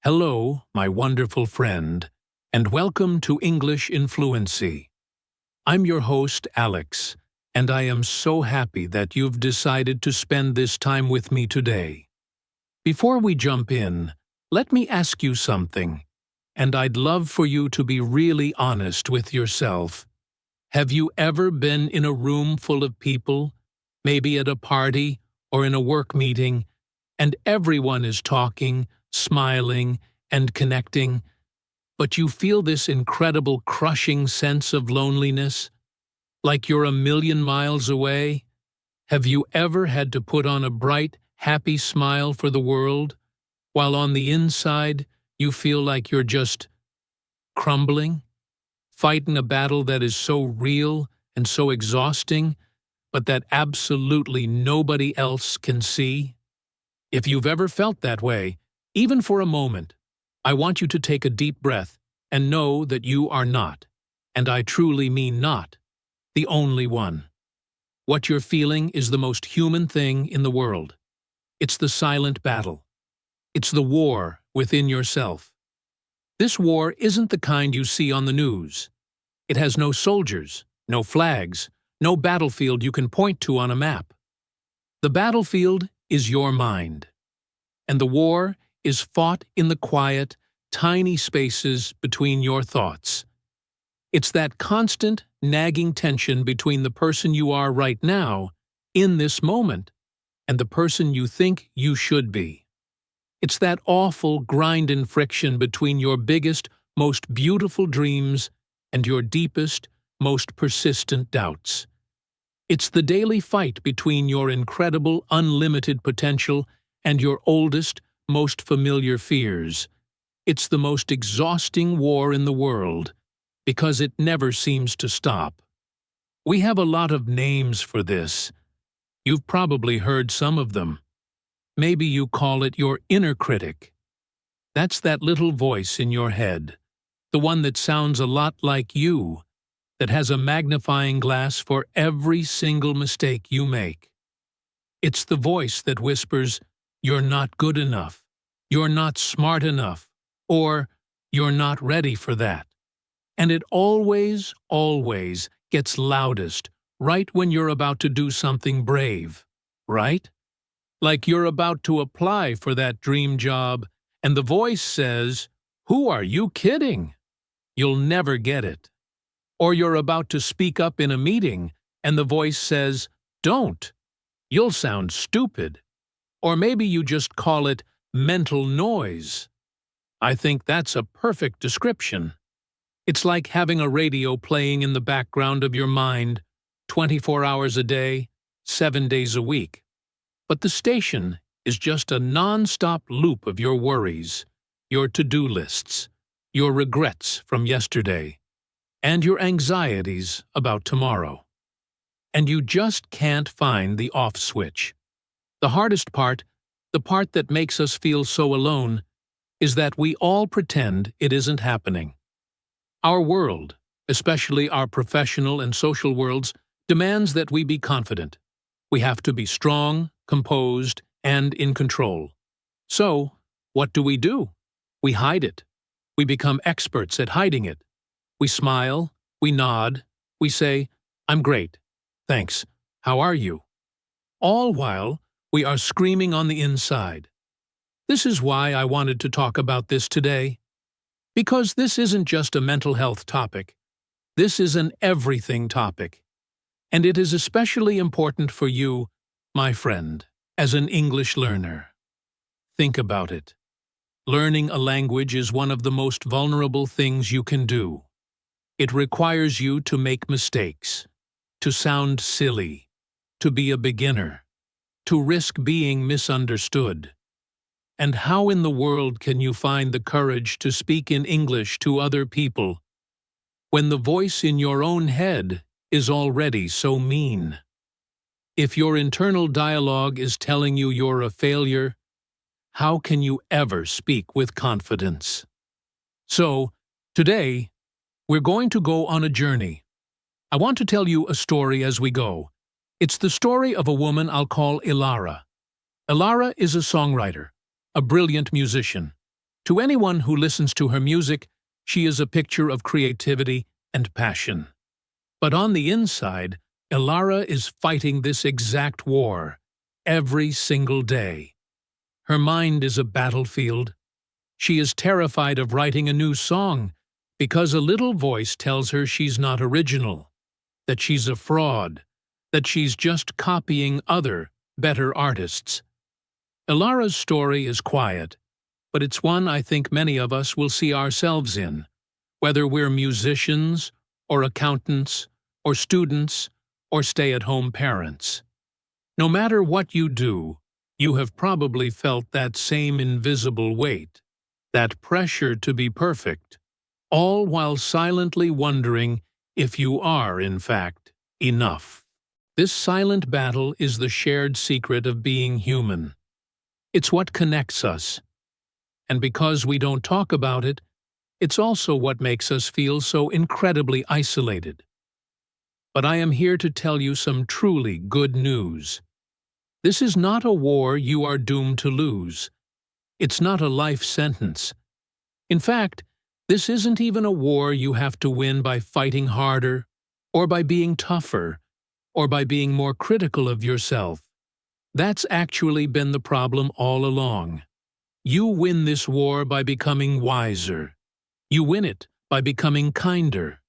Hello, my wonderful friend, and welcome to English in Fluency. I'm your host, Alex, and I am so happy that you've decided to spend this time with me today. Before we jump in, let me ask you something, and I'd love for you to be really honest with yourself. Have you ever been in a room full of people, maybe at a party or in a work meeting, and everyone is talking, smiling, and connecting, but you feel this incredible crushing sense of loneliness, like you're a million miles away? Have you ever had to put on a bright, happy smile for the world, while on the inside you feel like you're just crumbling, fighting a battle that is so real and so exhausting, but that absolutely nobody else can see? If you've ever felt that way, even for a moment, I want you to take a deep breath and know that you are not, and I truly mean not, the only one. What you're feeling is the most human thing in the world. It's the silent battle. It's the war within yourself. This war isn't the kind you see on the news. It has no soldiers, no flags, no battlefield you can point to on a map. The battlefield is your mind. And the war is fought in the quiet, tiny spaces between your thoughts. It's that constant, nagging tension between the person you are right now, in this moment, and the person you think you should be. It's that awful grind and friction between your biggest, most beautiful dreams and your deepest, most persistent doubts. It's the daily fight between your incredible, unlimited potential and your oldest, most familiar fears. It's the most exhausting war in the world, because it never seems to stop. We have a lot of names for this. You've probably heard some of them. Maybe you call it your inner critic. That's that little voice in your head, the one that sounds a lot like you, that has a magnifying glass for every single mistake you make. It's the voice that whispers, "You're not good enough," "You're not smart enough," or "You're not ready for that." And it always, always gets loudest right when you're about to do something brave, right? Like you're about to apply for that dream job, and the voice says, "Who are you kidding? You'll never get it." Or you're about to speak up in a meeting, and the voice says, "Don't. You'll sound stupid." Or maybe you just call it mental noise. I think that's a perfect description. It's like having a radio playing in the background of your mind 24 hours a day, 7 days a week. But the station is just a non-stop loop of your worries, your to-do lists, your regrets from yesterday, and your anxieties about tomorrow. And you just can't find the off switch. The hardest part, the part that makes us feel so alone, is that we all pretend it isn't happening. Our world, especially our professional and social worlds, demands that we be confident. We have to be strong, composed, and in control. So, what do? We hide it. We become experts at hiding it. We smile, we nod, we say, "I'm great. Thanks. How are you?" All while we are screaming on the inside. This is why I wanted to talk about this today. Because this isn't just a mental health topic. This is an everything topic. And it is especially important for you, my friend, as an English learner. Think about it. Learning a language is one of the most vulnerable things you can do. It requires you to make mistakes, to sound silly, to be a beginner, to risk being misunderstood. And how in the world can you find the courage to speak in English to other people when the voice in your own head is already so mean? If your internal dialogue is telling you you're a failure, how can you ever speak with confidence? So, today, we're going to go on a journey. I want to tell you a story as we go. It's the story of a woman I'll call Ilara. Ilara is a songwriter, a brilliant musician. To anyone who listens to her music, she is a picture of creativity and passion. But on the inside, Ilara is fighting this exact war every single day. Her mind is a battlefield. She is terrified of writing a new song because a little voice tells her she's not original, that she's a fraud, that she's just copying other, better artists. Ilara's story is quiet, but it's one I think many of us will see ourselves in, whether we're musicians, or accountants, or students, or stay-at-home parents. No matter what you do, you have probably felt that same invisible weight, that pressure to be perfect, all while silently wondering if you are, in fact, enough. This silent battle is the shared secret of being human. It's what connects us. And because we don't talk about it, it's also what makes us feel so incredibly isolated. But I am here to tell you some truly good news. This is not a war you are doomed to lose. It's not a life sentence. In fact, this isn't even a war you have to win by fighting harder, or by being tougher, or by being more critical of yourself. That's actually been the problem all along. You win this war by becoming wiser. You win it by becoming kinder.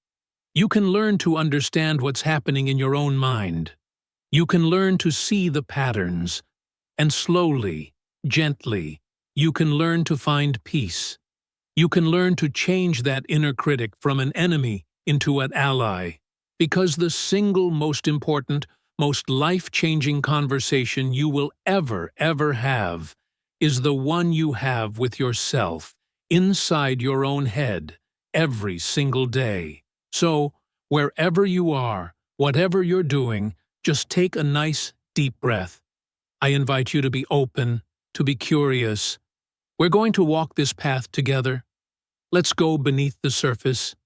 You can learn to understand what's happening in your own mind. You can learn to see the patterns, and slowly, gently, you can learn to find peace. You can learn to change that inner critic from an enemy into an ally, because the single most important, most life-changing conversation you will ever have is the one you have with yourself, inside your own head, every single day. So, wherever you are, whatever you're doing, just take a nice, deep breath. I invite you to be open, to be curious. We're going to walk this path together. Let's go beneath the surface.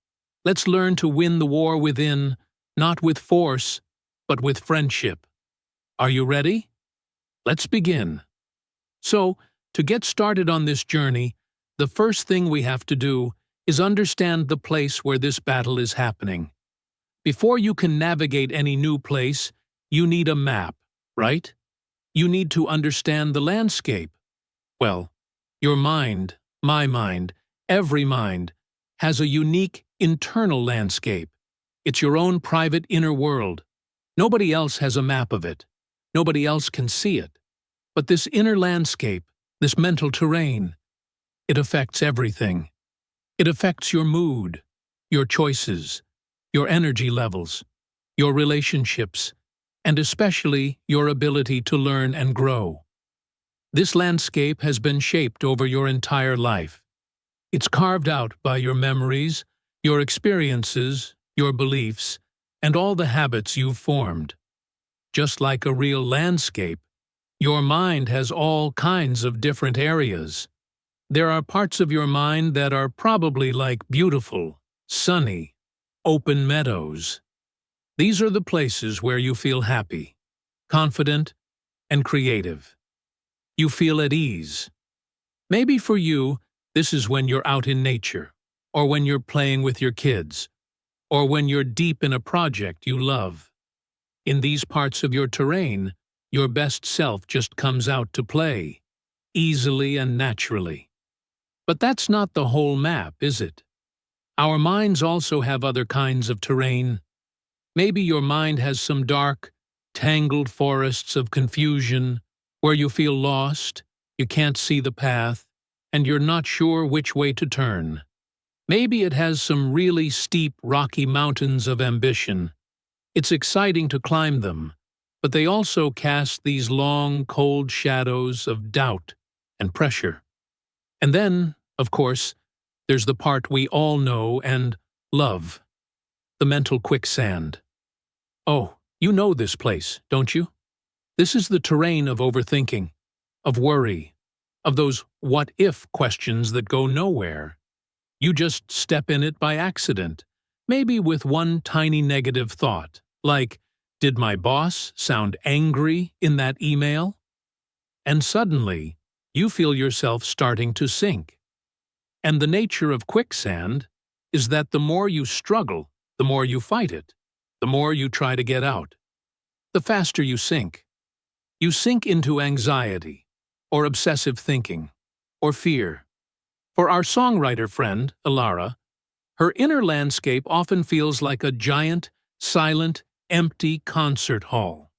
Let's learn to win the war within, not with force, but with friendship. Are you ready? Let's begin. So, to get started on this journey, the first thing we have to do is understand the place where this battle is happening. Before you can navigate any new place, you need a map, right? You need to understand the landscape. Well, your mind, my mind, every mind, has a unique internal landscape. It's your own private inner world. Nobody else has a map of it. Nobody else can see it. But this inner landscape, this mental terrain, it affects everything. It affects your mood, your choices, your energy levels, your relationships, and especially your ability to learn and grow. This landscape has been shaped over your entire life. It's carved out by your memories, your experiences, your beliefs, and all the habits you've formed. Just like a real landscape, your mind has all kinds of different areas. There are parts of your mind that are probably like beautiful, sunny, open meadows. These are the places where you feel happy, confident, and creative. You feel at ease. Maybe for you, this is when you're out in nature, or when you're playing with your kids, or when you're deep in a project you love. In these parts of your terrain, your best self just comes out to play, easily and naturally. But that's not the whole map, is it? Our minds also have other kinds of terrain. Maybe your mind has some dark, tangled forests of confusion, where you feel lost, you can't see the path, and you're not sure which way to turn. Maybe it has some really steep, rocky mountains of ambition. It's exciting to climb them, but they also cast these long, cold shadows of doubt and pressure. And then, of course, there's the part we all know and love, the mental quicksand. Oh, you know this place, don't you? This is the terrain of overthinking, of worry, of those what-if questions that go nowhere. You just step in it by accident, maybe with one tiny negative thought, like, did my boss sound angry in that email? And suddenly, you feel yourself starting to sink. And the nature of quicksand is that the more you struggle, the more you fight it, the more you try to get out, the faster you sink. You sink into anxiety, or obsessive thinking, or fear. For our songwriter friend, Alara, her inner landscape often feels like a giant, silent, empty concert hall.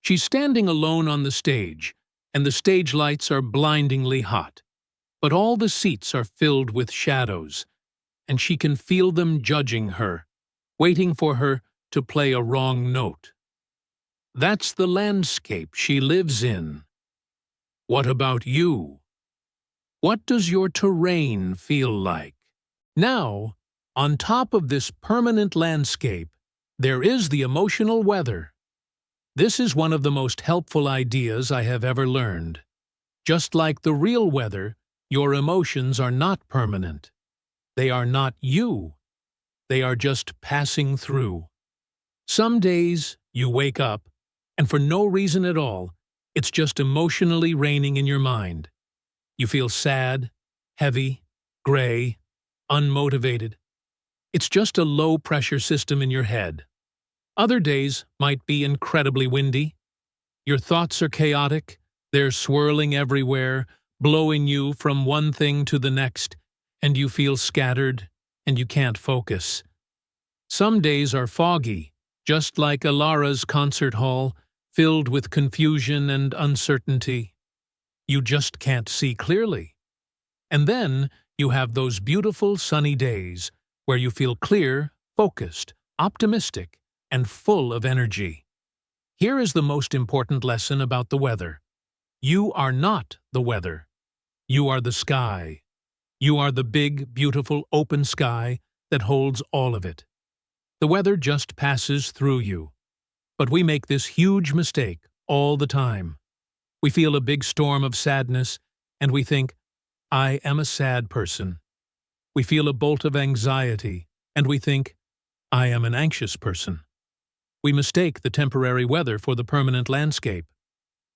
She's standing alone on the stage, and the stage lights are blindingly hot. But all the seats are filled with shadows, and she can feel them judging her, waiting for her to play a wrong note. That's the landscape she lives in. What about you? What does your terrain feel like? Now, on top of this permanent landscape, there is the emotional weather. This is one of the most helpful ideas I have ever learned. Just like the real weather, your emotions are not permanent. They are not you. They are just passing through. Some days, you wake up, and for no reason at all, it's just emotionally raining in your mind. You feel sad, heavy, gray, unmotivated. It's just a low-pressure system in your head. Other days might be incredibly windy. Your thoughts are chaotic, they're swirling everywhere, blowing you from one thing to the next, and you feel scattered, and you can't focus. Some days are foggy, just like Alara's concert hall, filled with confusion and uncertainty. You just can't see clearly. And then you have those beautiful sunny days where you feel clear, focused, optimistic, and full of energy. Here is the most important lesson about the weather. You are not the weather. You are the sky. You are the big, beautiful, open sky that holds all of it. The weather just passes through you. But we make this huge mistake all the time. We feel a big storm of sadness, and we think, I am a sad person. We feel a bolt of anxiety, and we think, I am an anxious person. We mistake the temporary weather for the permanent landscape.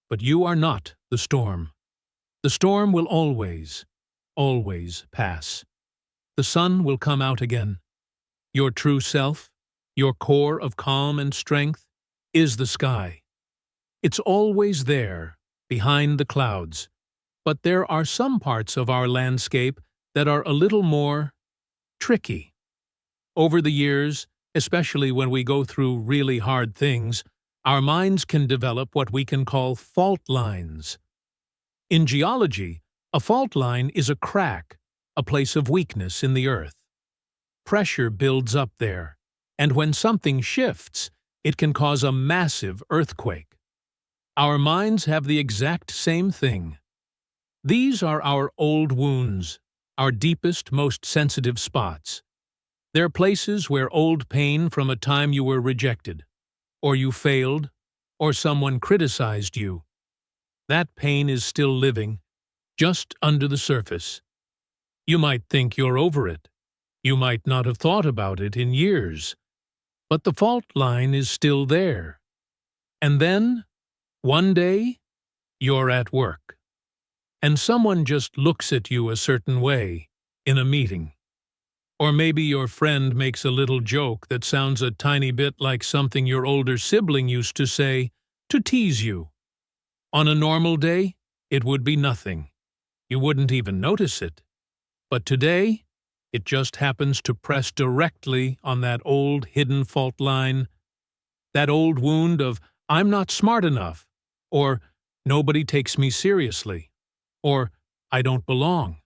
But you are not the storm. The storm will always, always pass. The sun will come out again. Your true self, your core of calm and strength, is the sky. It's always there, behind the clouds. But there are some parts of our landscape that are a little more tricky. Over the years, especially when we go through really hard things, our minds can develop what we can call fault lines. In geology, a fault line is a crack, a place of weakness in the earth. Pressure builds up there, and when something shifts, it can cause a massive earthquake. Our minds have the exact same thing. These are our old wounds, our deepest, most sensitive spots. They're places where old pain from a time you were rejected, or you failed, or someone criticized you. That pain is still living, just under the surface. You might think you're over it. You might not have thought about it in years. But the fault line is still there. And then, one day, you're at work. And someone just looks at you a certain way, in a meeting. Or maybe your friend makes a little joke that sounds a tiny bit like something your older sibling used to say, to tease you. On a normal day, it would be nothing. You wouldn't even notice it. But today, it just happens to press directly on that old hidden fault line, that old wound of, I'm not smart enough, or nobody takes me seriously, or I don't belong.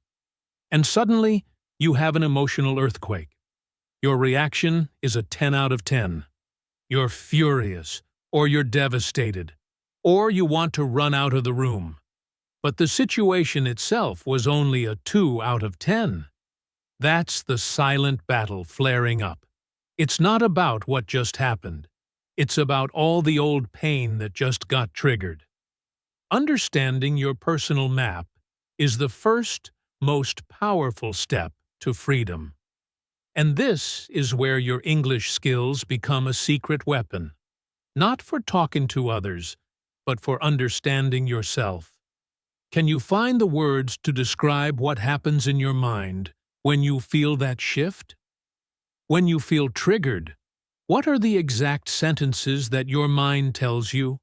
And suddenly, you have an emotional earthquake. Your reaction is a 10 out of 10. You're furious, or you're devastated, or you want to run out of the room. But the situation itself was only a 2 out of 10. That's the silent battle flaring up. It's not about what just happened. It's about all the old pain that just got triggered. Understanding your personal map is the first, most powerful step to freedom. And this is where your English skills become a secret weapon, not for talking to others, but for understanding yourself. Can you find the words to describe what happens in your mind when you feel that shift? When you feel triggered, what are the exact sentences that your mind tells you?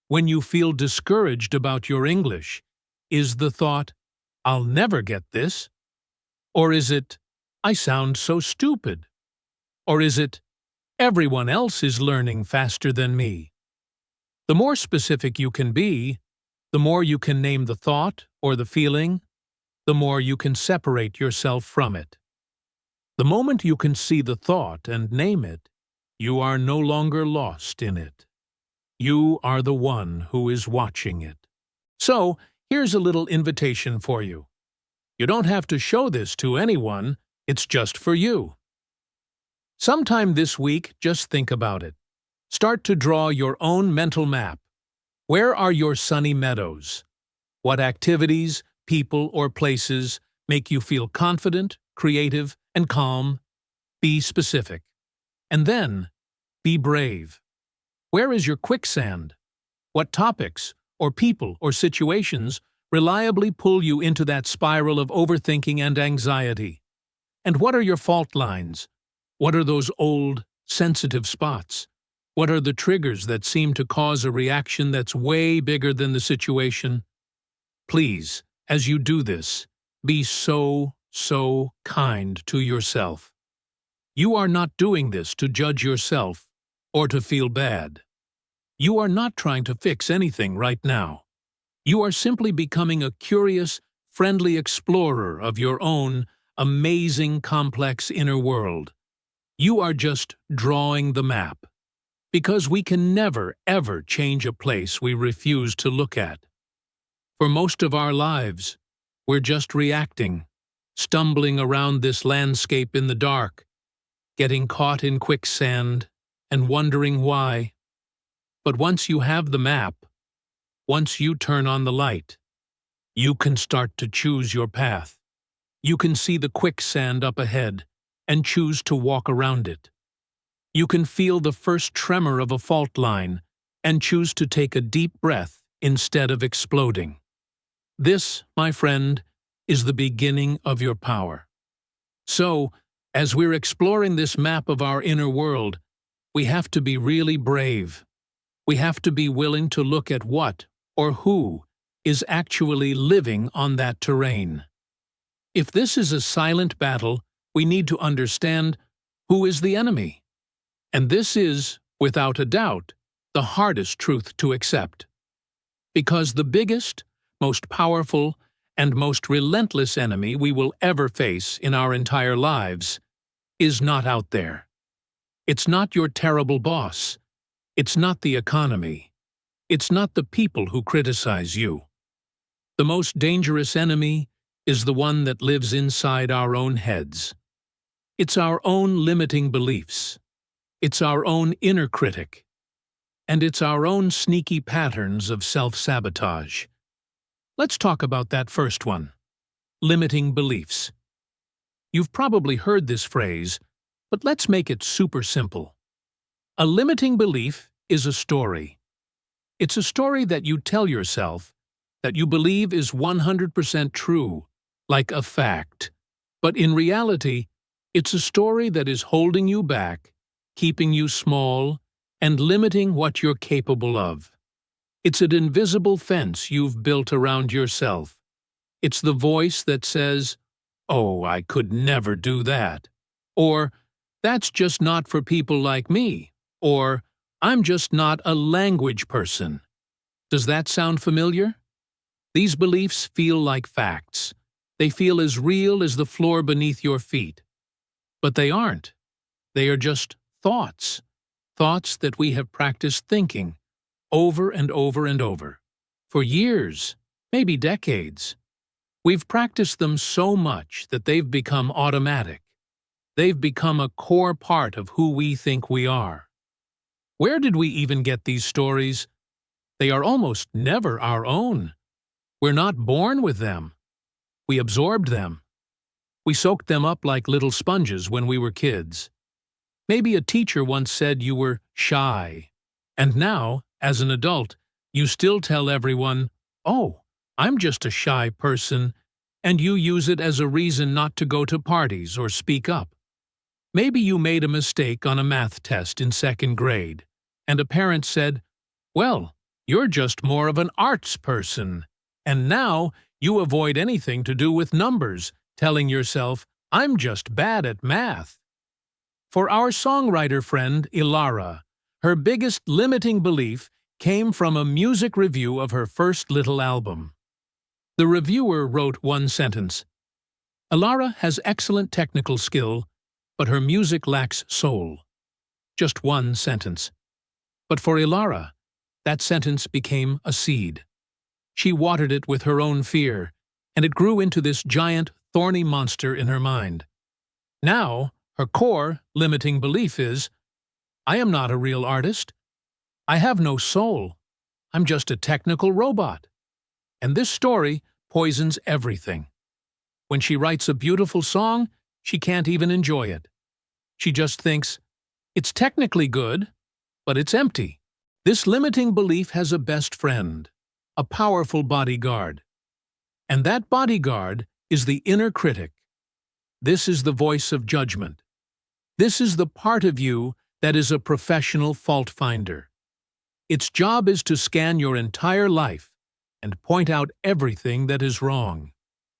When you feel discouraged about your English, is the thought, "I'll never get this"? Or is it, "I sound so stupid"? Or is it, "Everyone else is learning faster than me"? The more specific you can be, the more you can name the thought or the feeling, the more you can separate yourself from it. The moment you can see the thought and name it, you are no longer lost in it. You are the one who is watching it. So, here's a little invitation for you. You don't have to show this to anyone, it's just for you. Sometime this week, just think about it. Start to draw your own mental map. Where are your sunny meadows? What activities, people, or places make you feel confident, creative, and calm? Be specific. And then, be brave. Where is your quicksand? What topics, or people, or situations reliably pull you into that spiral of overthinking and anxiety? And what are your fault lines? What are those old, sensitive spots? What are the triggers that seem to cause a reaction that's way bigger than the situation? Please, as you do this, be so kind to yourself. You are not doing this to judge yourself or to feel bad. You are not trying to fix anything right now. You are simply becoming a curious, friendly explorer of your own amazing, complex inner world. You are just drawing the map. Because we can never, ever change a place we refuse to look at. For most of our lives, we're just reacting, stumbling around this landscape in the dark, getting caught in quicksand, and wondering why. But once you have the map, once you turn on the light, you can start to choose your path. You can see the quicksand up ahead and choose to walk around it. You can feel the first tremor of a fault line and choose to take a deep breath instead of exploding. This, my friend, is the beginning of your power. So, as we're exploring this map of our inner world, we have to be really brave. We have to be willing to look at what or who is actually living on that terrain. If this is a silent battle, we need to understand who is the enemy. And this is, without a doubt, the hardest truth to accept. Because the biggest, most powerful, and most relentless enemy we will ever face in our entire lives is not out there. It's not your terrible boss. It's not the economy. It's not the people who criticize you. The most dangerous enemy is the one that lives inside our own heads. It's our own limiting beliefs. It's our own inner critic. And it's our own sneaky patterns of self-sabotage. Let's talk about that first one. Limiting beliefs. You've probably heard this phrase, but let's make it super simple. A limiting belief is a story. It's a story that you tell yourself that you believe is 100% true, like a fact. But in reality, it's a story that is holding you back, keeping you small, and limiting what you're capable of. It's an invisible fence you've built around yourself. It's the voice that says, "Oh, I could never do that," or "That's just not for people like me," or "I'm just not a language person." Does that sound familiar? These beliefs feel like facts. They feel as real as the floor beneath your feet. But they aren't. They are just thoughts. Thoughts that we have practiced thinking over and over and over. For years, maybe decades. We've practiced them so much that they've become automatic. They've become a core part of who we think we are. Where did we even get these stories? They are almost never our own. We're not born with them. We absorbed them. We soaked them up like little sponges when we were kids. Maybe a teacher once said you were shy, and now, as an adult, you still tell everyone, "Oh, I'm just a shy person, and you use it as a reason not to go to parties or speak up. Maybe you made a mistake on a math test in second grade, and a parent said, "Well, you're just more of an arts person." And now you avoid anything to do with numbers, telling yourself, "I'm just bad at math." For our songwriter friend, Ilara, her biggest limiting belief came from a music review of her first little album. The reviewer wrote one sentence: "Ilara has excellent technical skill, but her music lacks soul." Just one sentence. But for Ilara, that sentence became a seed. She watered it with her own fear, and it grew into this giant, thorny monster in her mind. Now, her core, limiting belief is, "I am not a real artist. I have no soul. I'm just a technical robot." And this story poisons everything. When she writes a beautiful song, she can't even enjoy it. She just thinks, "It's technically good, but it's empty." This limiting belief has a best friend, a powerful bodyguard. And that bodyguard is the inner critic. This is the voice of judgment. This is the part of you that is a professional fault finder. Its job is to scan your entire life and point out everything that is wrong.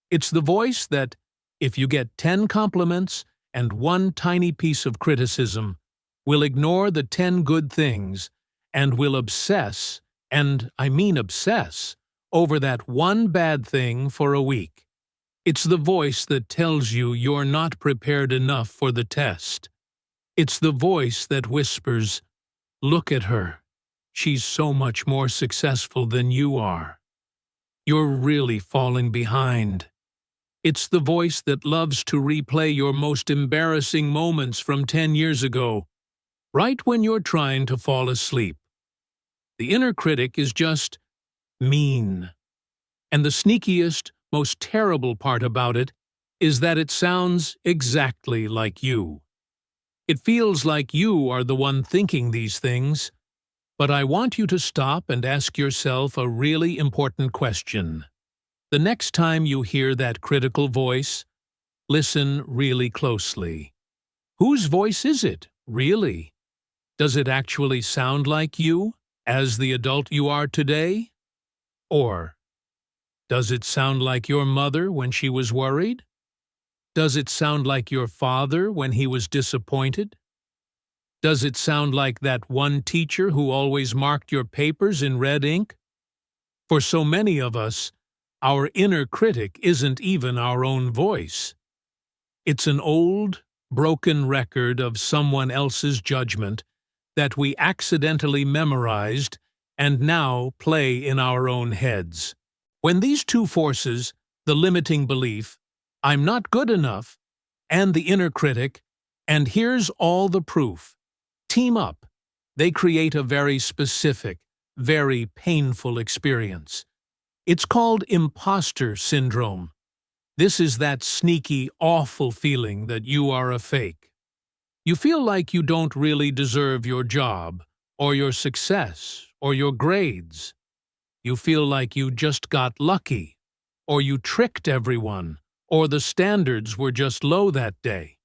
It's the voice that, if you get 10 compliments and one tiny piece of criticism, will ignore the 10 good things and will obsess, and I mean obsess, over that one bad thing for a week. It's the voice that tells you you're not prepared enough for the test. It's the voice that whispers, "Look at her. She's so much more successful than you are. You're really falling behind." It's the voice that loves to replay your most embarrassing moments from 10 years ago, right when you're trying to fall asleep. The inner critic is just mean. And the sneakiest, most terrible part about it is that it sounds exactly like you. It feels like you are the one thinking these things, but I want you to stop and ask yourself a really important question. The next time you hear that critical voice, listen really closely. Whose voice is it, really? Does it actually sound like you, as the adult you are today? Or does it sound like your mother when she was worried? Does it sound like your father when he was disappointed? Does it sound like that one teacher who always marked your papers in red ink? For so many of us, our inner critic isn't even our own voice. It's an old, broken record of someone else's judgment that we accidentally memorized and now play in our own heads. When these two forces, the limiting belief, "I'm not good enough," and the inner critic, "and here's all the proof," team up, they create a very specific, very painful experience. It's called imposter syndrome. This is that sneaky, awful feeling that you are a fake. You feel like you don't really deserve your job, or your success, or your grades. You feel like you just got lucky, or you tricked everyone, or the standards were just low that day.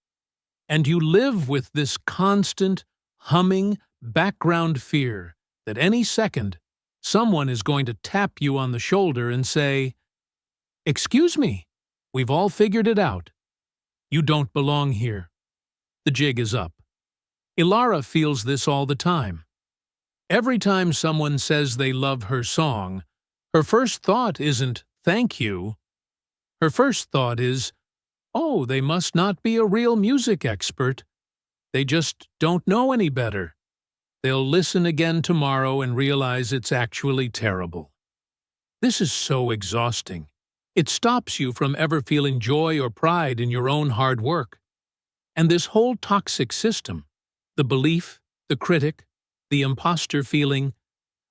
And you live with this constant, humming, background fear that any second, someone is going to tap you on the shoulder and say, "Excuse me, we've all figured it out. You don't belong here. The jig is up." Ilara feels this all the time. Every time someone says they love her song, her first thought isn't, "Thank you." Her first thought is, "Oh, they must not be a real music expert. They just don't know any better. They'll listen again tomorrow and realize it's actually terrible." This is so exhausting. It stops you from ever feeling joy or pride in your own hard work. And this whole toxic system, the belief, the critic, the imposter feeling,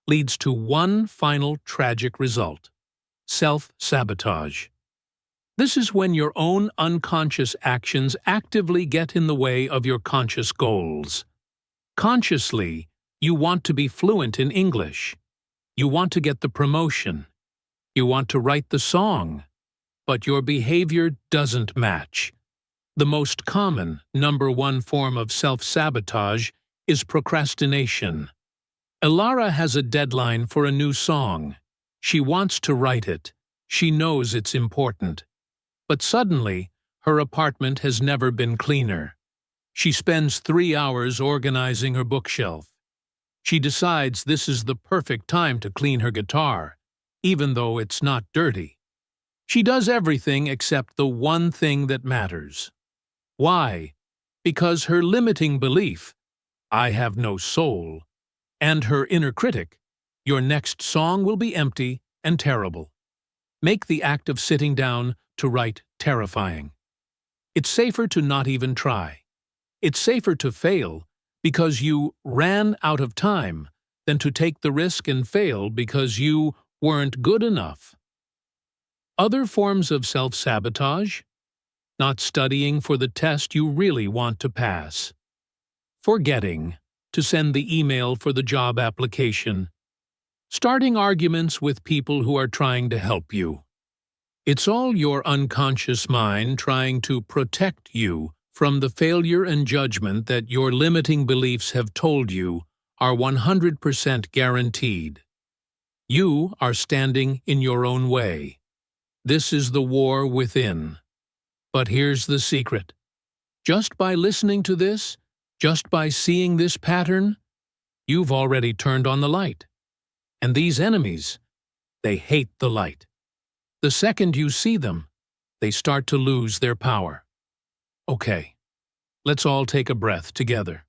leads to one final tragic result: self-sabotage. This is when your own unconscious actions actively get in the way of your conscious goals. Consciously, you want to be fluent in English. You want to get the promotion. You want to write the song, but your behavior doesn't match. The most common, #1 form of self-sabotage is procrastination. Elara has a deadline for a new song. She wants to write it. She knows it's important. But suddenly, her apartment has never been cleaner. She spends 3 hours organizing her bookshelf. She decides this is the perfect time to clean her guitar, even though it's not dirty. She does everything except the one thing that matters. Why? Because her limiting belief, "I have no soul," and her inner critic, "Your next song will be empty and terrible," make the act of sitting down to write terrifying. It's safer to not even try. It's safer to fail because you ran out of time than to take the risk and fail because you weren't good enough. Other forms of self-sabotage: not studying for the test you really want to pass, forgetting to send the email for the job application, starting arguments with people who are trying to help you. It's all your unconscious mind trying to protect you from the failure and judgment that your limiting beliefs have told you are 100% guaranteed. You are standing in your own way. This is the war within. But here's the secret. Just by listening to this, just by seeing this pattern, you've already turned on the light. And these enemies, they hate the light. The second you see them, they start to lose their power. Okay, let's all take a breath together.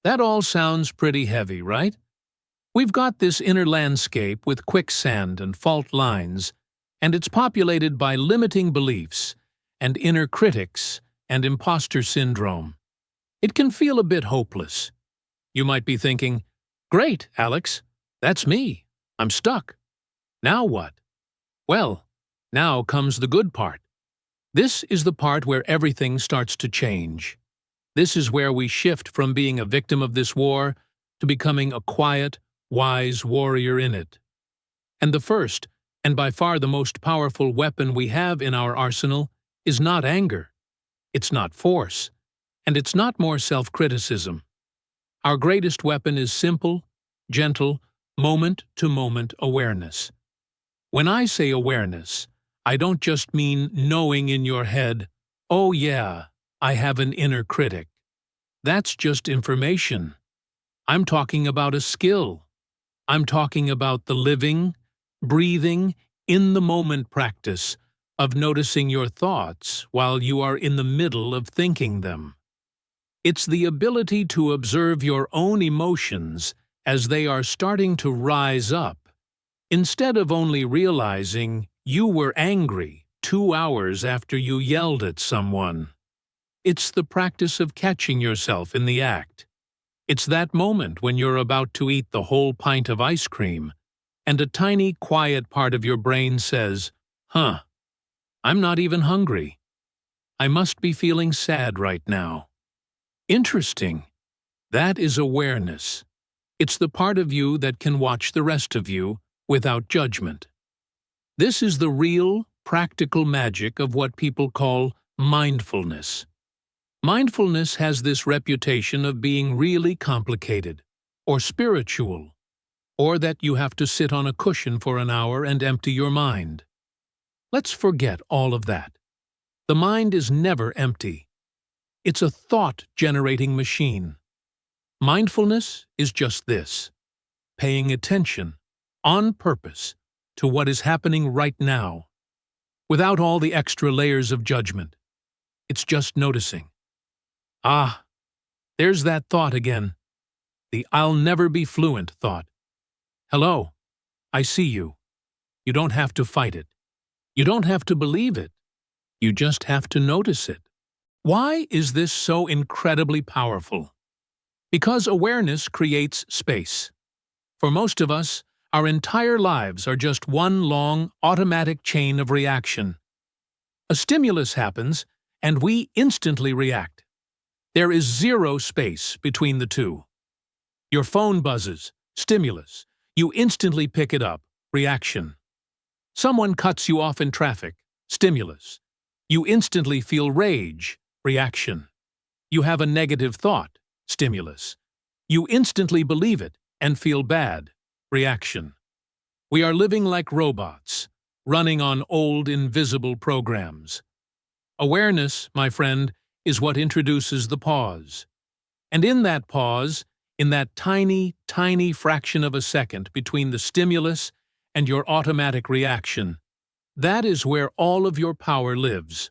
That all sounds pretty heavy, right? We've got this inner landscape with quicksand and fault lines, and it's populated by limiting beliefs and inner critics and imposter syndrome. It can feel a bit hopeless. You might be thinking, "Great, Alex, that's me. I'm stuck. Now what?" Well, now comes the good part. This is the part where everything starts to change. This is where we shift from being a victim of this war to becoming a quiet, wise warrior in it. And the first, and by far the most powerful weapon we have in our arsenal, is not anger. It's not force. And it's not more self-criticism. Our greatest weapon is simple, gentle, moment-to-moment awareness. When I say awareness, I don't just mean knowing in your head, "Oh yeah, I have an inner critic." That's just information. I'm talking about a skill. I'm talking about the living, breathing, in-the-moment practice of noticing your thoughts while you are in the middle of thinking them. It's the ability to observe your own emotions as they are starting to rise up, instead of only realizing you were angry 2 hours after you yelled at someone. It's the practice of catching yourself in the act. It's that moment when you're about to eat the whole pint of ice cream, and a tiny, quiet part of your brain says, I'm not even hungry. I must be feeling sad right now." Interesting. That is awareness. It's the part of you that can watch the rest of you without judgment. This is the real, practical magic of what people call mindfulness. Mindfulness has this reputation of being really complicated, or spiritual, or that you have to sit on a cushion for an hour and empty your mind. Let's forget all of that. The mind is never empty. It's a thought-generating machine. Mindfulness is just this: paying attention, on purpose, to what is happening right now, without all the extra layers of judgment. It's just noticing. There's that thought again. The "I'll never be fluent" thought. Hello, I see you. You don't have to fight it. You don't have to believe it. You just have to notice it. Why is this so incredibly powerful? Because awareness creates space. For most of us, our entire lives are just one long, automatic chain of reaction. A stimulus happens, and we instantly react. There is zero space between the two. Your phone buzzes, stimulus. You instantly pick it up, reaction. Someone cuts you off in traffic, stimulus. You instantly feel rage, reaction. You have a negative thought, stimulus. You instantly believe it and feel bad, reaction. We are living like robots, running on old invisible programs. Awareness, my friend, is what introduces the pause. And in that pause, in that tiny, tiny fraction of a second between the stimulus and your automatic reaction, that is where all of your power lives.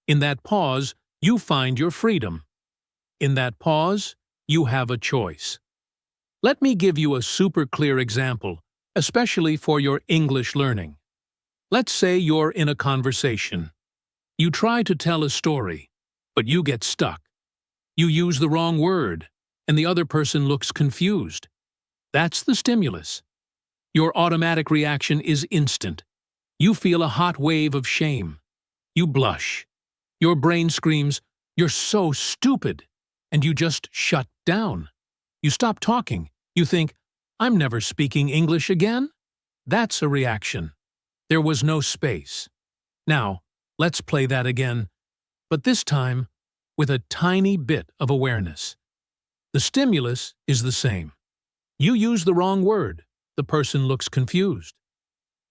In that pause, you find your freedom. In that pause, you have a choice. Let me give you a super clear example, especially for your English learning. Let's say you're in a conversation. You try to tell a story, but you get stuck. You use the wrong word, and the other person looks confused. That's the stimulus. Your automatic reaction is instant. You feel a hot wave of shame. You blush. Your brain screams, "You're so stupid," and you just shut down. You stop talking. You think, "I'm never speaking English again?" That's a reaction. There was no space. Now, let's play that again, but this time with a tiny bit of awareness. The stimulus is the same. You use the wrong word. The person looks confused.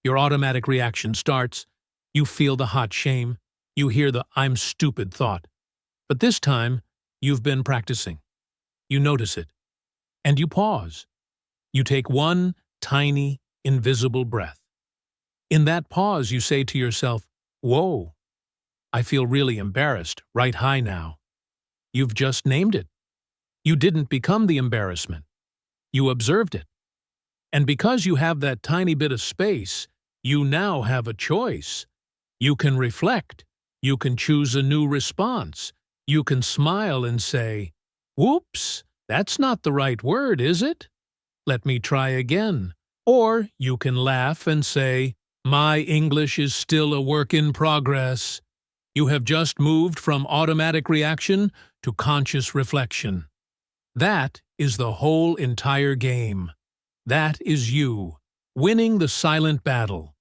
Your automatic reaction starts. You feel the hot shame. You hear the "I'm stupid" thought. But this time, you've been practicing. You notice it. And you pause. You take one tiny, invisible breath. In that pause, you say to yourself, "Whoa, I feel really embarrassed, right high now." You've just named it. You didn't become the embarrassment. You observed it. And because you have that tiny bit of space, you now have a choice. You can reflect. You can choose a new response. You can smile and say, "Whoops, that's not the right word, is it? Let me try again." Or you can laugh and say, "My English is still a work in progress." You have just moved from automatic reaction to conscious reflection. That is the whole entire game. That is you, winning the silent battle.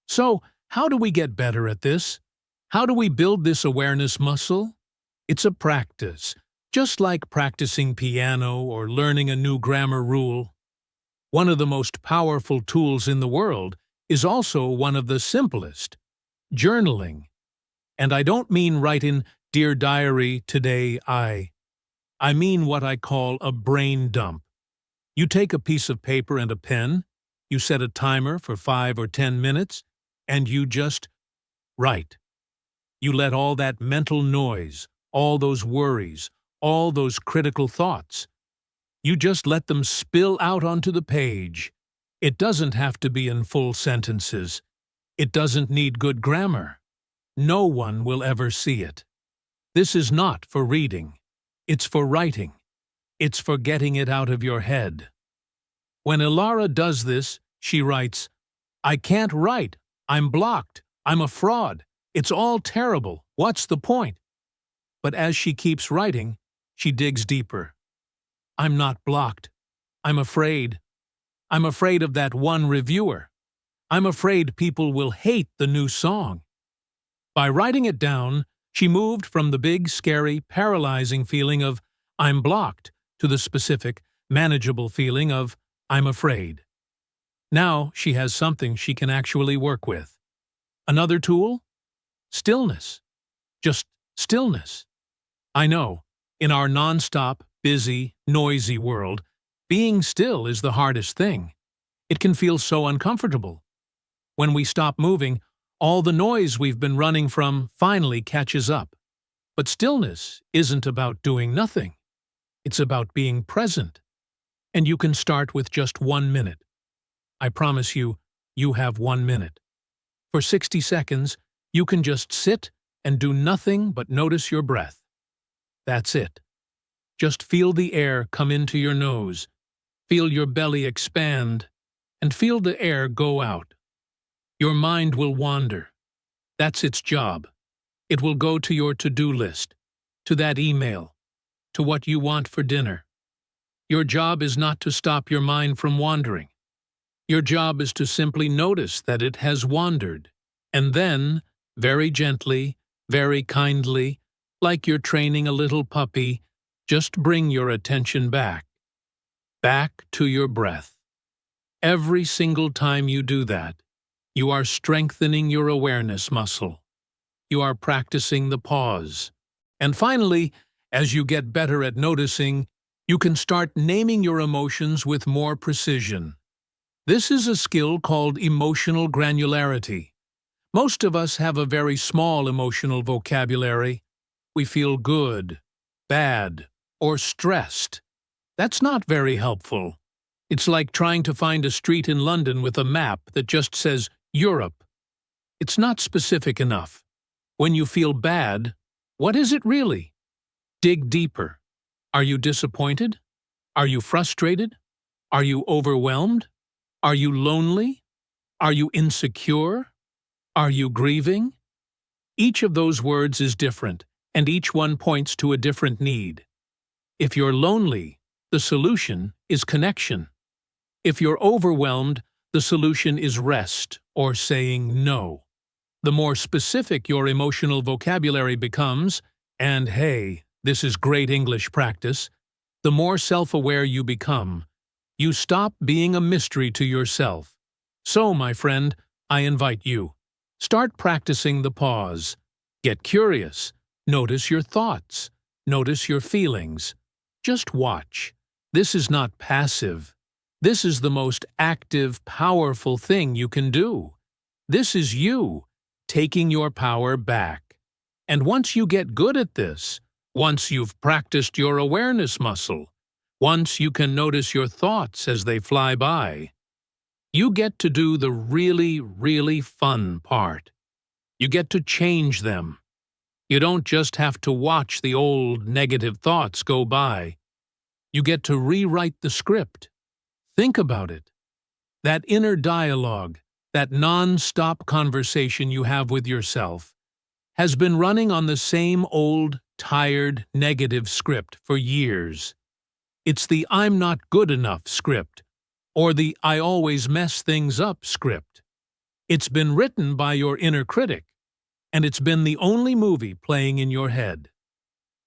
So, how do we get better at this? How do we build this awareness muscle? It's a practice, just like practicing piano or learning a new grammar rule. One of the most powerful tools in the world is also one of the simplest, journaling. And I don't mean write in "Dear Diary, today I mean what I call a brain dump. You take a piece of paper and a pen, you set a timer for 5 or 10 minutes, and you just write. You let all that mental noise, all those worries, all those critical thoughts, you just let them spill out onto the page. It doesn't have to be in full sentences. It doesn't need good grammar. No one will ever see it. This is not for reading. It's for writing. It's for getting it out of your head. When Ilara does this, she writes, "I can't write. I'm blocked. I'm a fraud. It's all terrible. What's the point?" But as she keeps writing, she digs deeper. "I'm not blocked. I'm afraid. I'm afraid of that one reviewer. I'm afraid people will hate the new song." By writing it down, she moved from the big, scary, paralyzing feeling of "I'm blocked" to the specific, manageable feeling of "I'm afraid." Now she has something she can actually work with. Another tool? Stillness. Just stillness. I know, in our non-stop, busy, noisy world, being still is the hardest thing. It can feel so uncomfortable. When we stop moving, all the noise we've been running from finally catches up. But stillness isn't about doing nothing. It's about being present. And you can start with just 1 minute. I promise you, you have 1 minute. For 60 seconds, you can just sit and do nothing but notice your breath. That's it. Just feel the air come into your nose, feel your belly expand, and feel the air go out. Your mind will wander. That's its job. It will go to your to-do list, to that email, to what you want for dinner. Your job is not to stop your mind from wandering. Your job is to simply notice that it has wandered, and then, very gently, very kindly, like you're training a little puppy, just bring your attention back to your breath. Every single time you do that, you are strengthening your awareness muscle. You are practicing the pause. And finally, as you get better at noticing, you can start naming your emotions with more precision. This is a skill called emotional granularity. Most of us have a very small emotional vocabulary. We feel good, bad, or stressed. That's not very helpful. It's like trying to find a street in London with a map that just says Europe. It's not specific enough. When you feel bad, what is it really? Dig deeper. Are you disappointed? Are you frustrated? Are you overwhelmed? Are you lonely? Are you insecure? Are you grieving? Each of those words is different, and each one points to a different need. If you're lonely, the solution is connection. If you're overwhelmed, the solution is rest or saying no. The more specific your emotional vocabulary becomes, and hey, this is great English practice, the more self-aware you become. You stop being a mystery to yourself. So, my friend, I invite you. Start practicing the pause. Get curious. Notice your thoughts. Notice your feelings. Just watch. This is not passive. This is the most active, powerful thing you can do. This is you taking your power back. And once you get good at this, once you've practiced your awareness muscle, once you can notice your thoughts as they fly by, you get to do the really, really fun part. You get to change them. You don't just have to watch the old negative thoughts go by. You get to rewrite the script. Think about it. That inner dialogue, that non-stop conversation you have with yourself, has been running on the same old, tired, negative script for years. It's the I'm not good enough script, or the I always mess things up script. It's been written by your inner critic, and it's been the only movie playing in your head.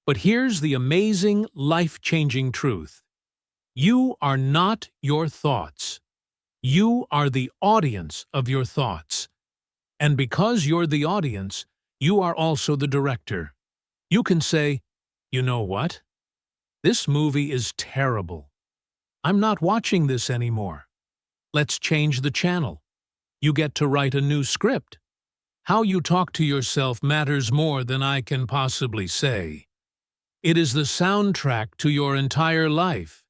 But here's the amazing, life-changing truth. You are not your thoughts. You are the audience of your thoughts. And because you're the audience, you are also the director. You can say, you know what? This movie is terrible. I'm not watching this anymore. Let's change the channel. You get to write a new script. How you talk to yourself matters more than I can possibly say. It is the soundtrack to your entire life.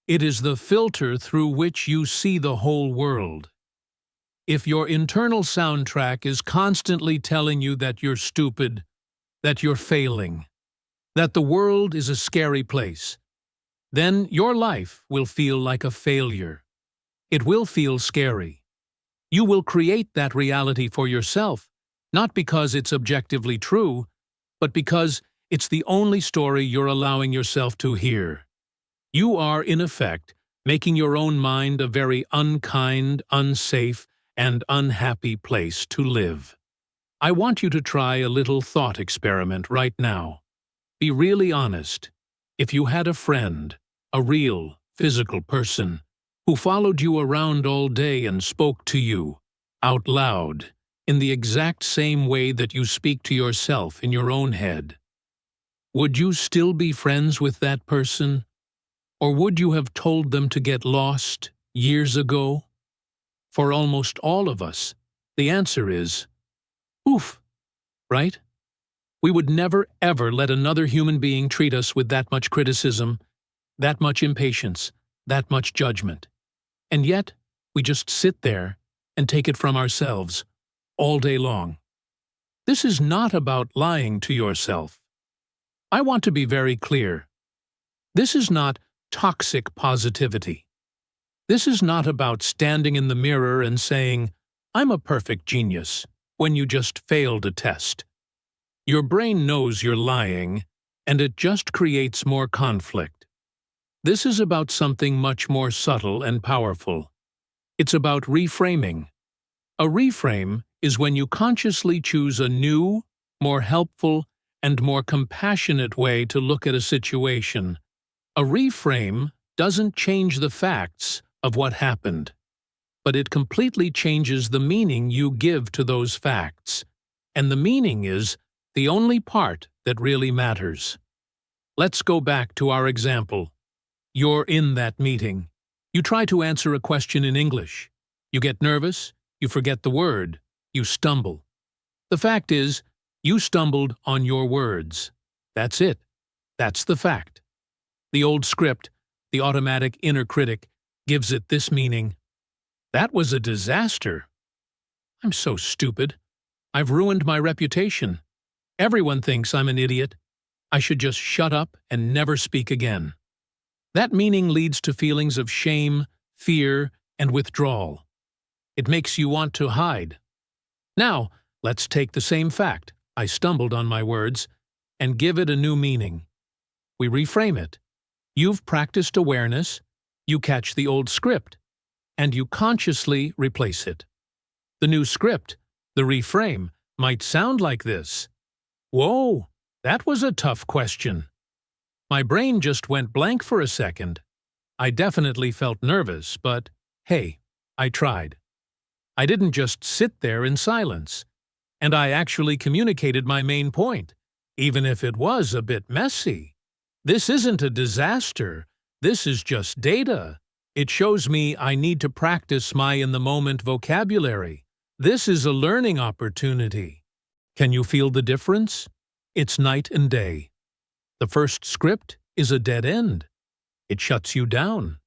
It is the filter through which you see the whole world. If your internal soundtrack is constantly telling you that you're stupid, that you're failing, that the world is a scary place, then your life will feel like a failure. It will feel scary. You will create that reality for yourself, not because it's objectively true, but because it's the only story you're allowing yourself to hear. You are, in effect, making your own mind a very unkind, unsafe, and unhappy place to live. I want you to try a little thought experiment right now. Be really honest. If you had a friend, a real, physical person, who followed you around all day and spoke to you, out loud, in the exact same way that you speak to yourself in your own head, would you still be friends with that person? Or would you have told them to get lost years ago? For almost all of us, the answer is, oof, right? We would never ever let another human being treat us with that much criticism, that much impatience, that much judgment. And yet, we just sit there and take it from ourselves all day long. This is not about lying to yourself. I want to be very clear. This is not toxic positivity. This is not about standing in the mirror and saying, I'm a perfect genius, when you just failed a test. Your brain knows you're lying, and it just creates more conflict. This is about something much more subtle and powerful. It's about reframing. A reframe is when you consciously choose a new, more helpful, and more compassionate way to look at a situation. A reframe doesn't change the facts of what happened, but it completely changes the meaning you give to those facts. And the meaning is the only part that really matters. Let's go back to our example. You're in that meeting. You try to answer a question in English. You get nervous, you forget the word, you stumble. The fact is, you stumbled on your words. That's it. That's the fact. The old script, the automatic inner critic, gives it this meaning. That was a disaster. I'm so stupid. I've ruined my reputation. Everyone thinks I'm an idiot. I should just shut up and never speak again. That meaning leads to feelings of shame, fear, and withdrawal. It makes you want to hide. Now, let's take the same fact, I stumbled on my words, and give it a new meaning. We reframe it. You've practiced awareness, you catch the old script, and you consciously replace it. The new script, the reframe, might sound like this. Whoa, that was a tough question. My brain just went blank for a second. I definitely felt nervous, but hey, I tried. I didn't just sit there in silence. And I actually communicated my main point, even if it was a bit messy. This isn't a disaster. This is just data. It shows me I need to practice my in-the-moment vocabulary. This is a learning opportunity. Can you feel the difference? It's night and day. The first script is a dead end. It shuts you down.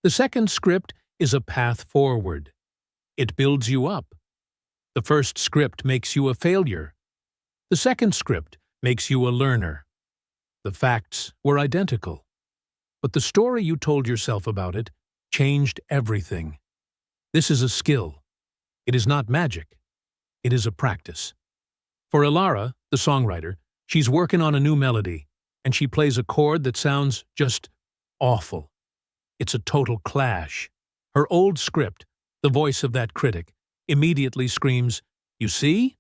The second script is a path forward. It builds you up. The first script makes you a failure. The second script makes you a learner. The facts were identical, but the story you told yourself about it changed everything. This is a skill. It is not magic. It is a practice. For Ilara, the songwriter, she's working on a new melody, and she plays a chord that sounds just awful. It's a total clash. Her old script, the voice of that critic, immediately screams, "You see?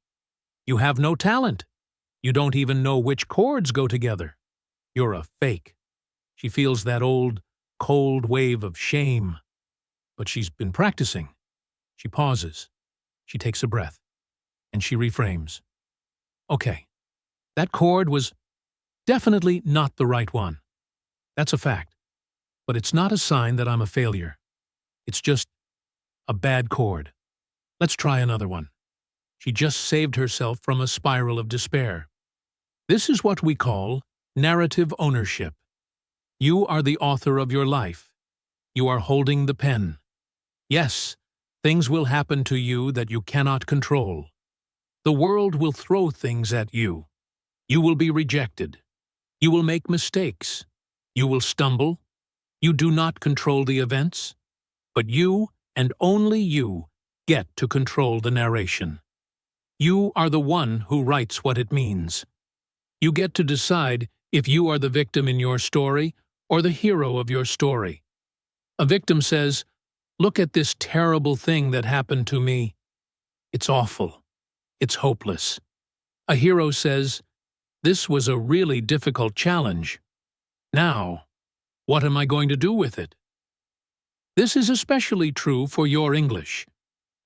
You have no talent. You don't even know which chords go together. You're a fake." She feels that old, cold wave of shame. But she's been practicing. She pauses. She takes a breath. And she reframes. Okay, that chord was definitely not the right one. That's a fact. But it's not a sign that I'm a failure. It's just a bad chord. Let's try another one. She just saved herself from a spiral of despair. This is what we call narrative ownership. You are the author of your life. You are holding the pen. Yes, things will happen to you that you cannot control. The world will throw things at you. You will be rejected. You will make mistakes. You will stumble. You do not control the events. But you, and only you, get to control the narration. You are the one who writes what it means. You get to decide if you are the victim in your story or the hero of your story. A victim says, "Look at this terrible thing that happened to me. It's awful. It's hopeless." A hero says, "This was a really difficult challenge. Now, what am I going to do with it?" This is especially true for your English.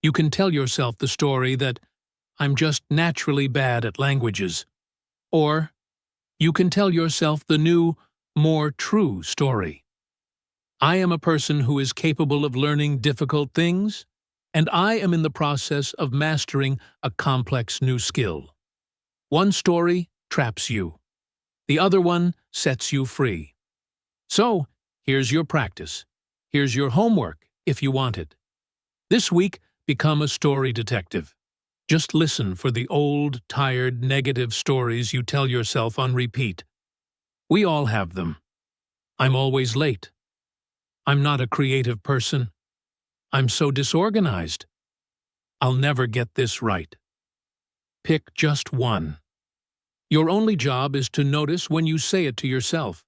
You can tell yourself the story that I'm just naturally bad at languages. Or you can tell yourself the new, more true story. I am a person who is capable of learning difficult things, and I am in the process of mastering a complex new skill. One story traps you. The other one sets you free. So, here's your practice. Here's your homework, if you want it. This week, become a story detective. Just listen for the old, tired, negative stories you tell yourself on repeat. We all have them. I'm always late. I'm not a creative person. I'm so disorganized. I'll never get this right. Pick just one. Your only job is to notice when you say it to yourself.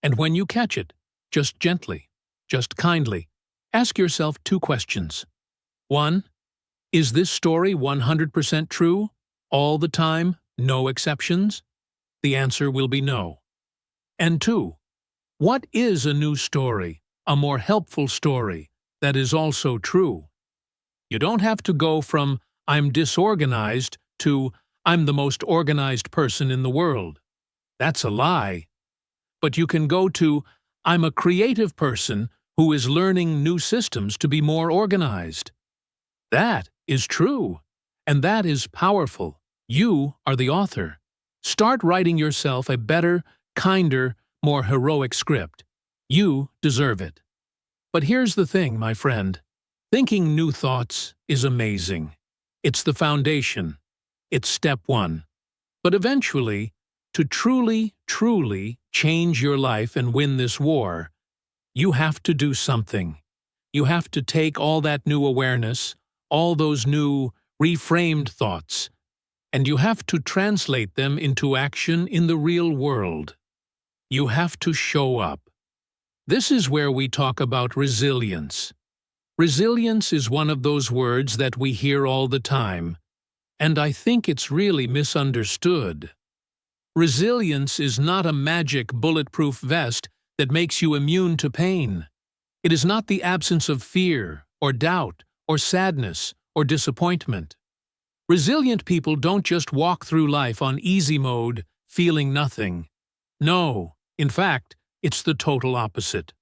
And when you catch it, just gently, just kindly, Ask yourself 2 questions. 1. Is this story 100% true? All the time? No exceptions? The answer will be no. And 2. What is a new story, a more helpful story, that is also true? You don't have to go from "I'm disorganized" to "I'm the most organized person in the world." That's a lie. But you can go to "I'm a creative person who is learning new systems to be more organized." That is true, and that is powerful. You are the author. Start writing yourself a better, kinder, more heroic script. You deserve it. But here's the thing, my friend. Thinking new thoughts is amazing. It's the foundation. It's step 1. But eventually, to truly, truly change your life and win this war, you have to do something. You have to take all that new awareness, all those new, reframed thoughts, and you have to translate them into action in the real world. You have to show up. This is where we talk about resilience. Resilience is one of those words that we hear all the time, and I think it's really misunderstood. Resilience is not a magic bulletproof vest that makes you immune to pain. It is not the absence of fear, or doubt, or sadness, or disappointment. Resilient people don't just walk through life on easy mode, feeling nothing. No, in fact, it's the total opposite.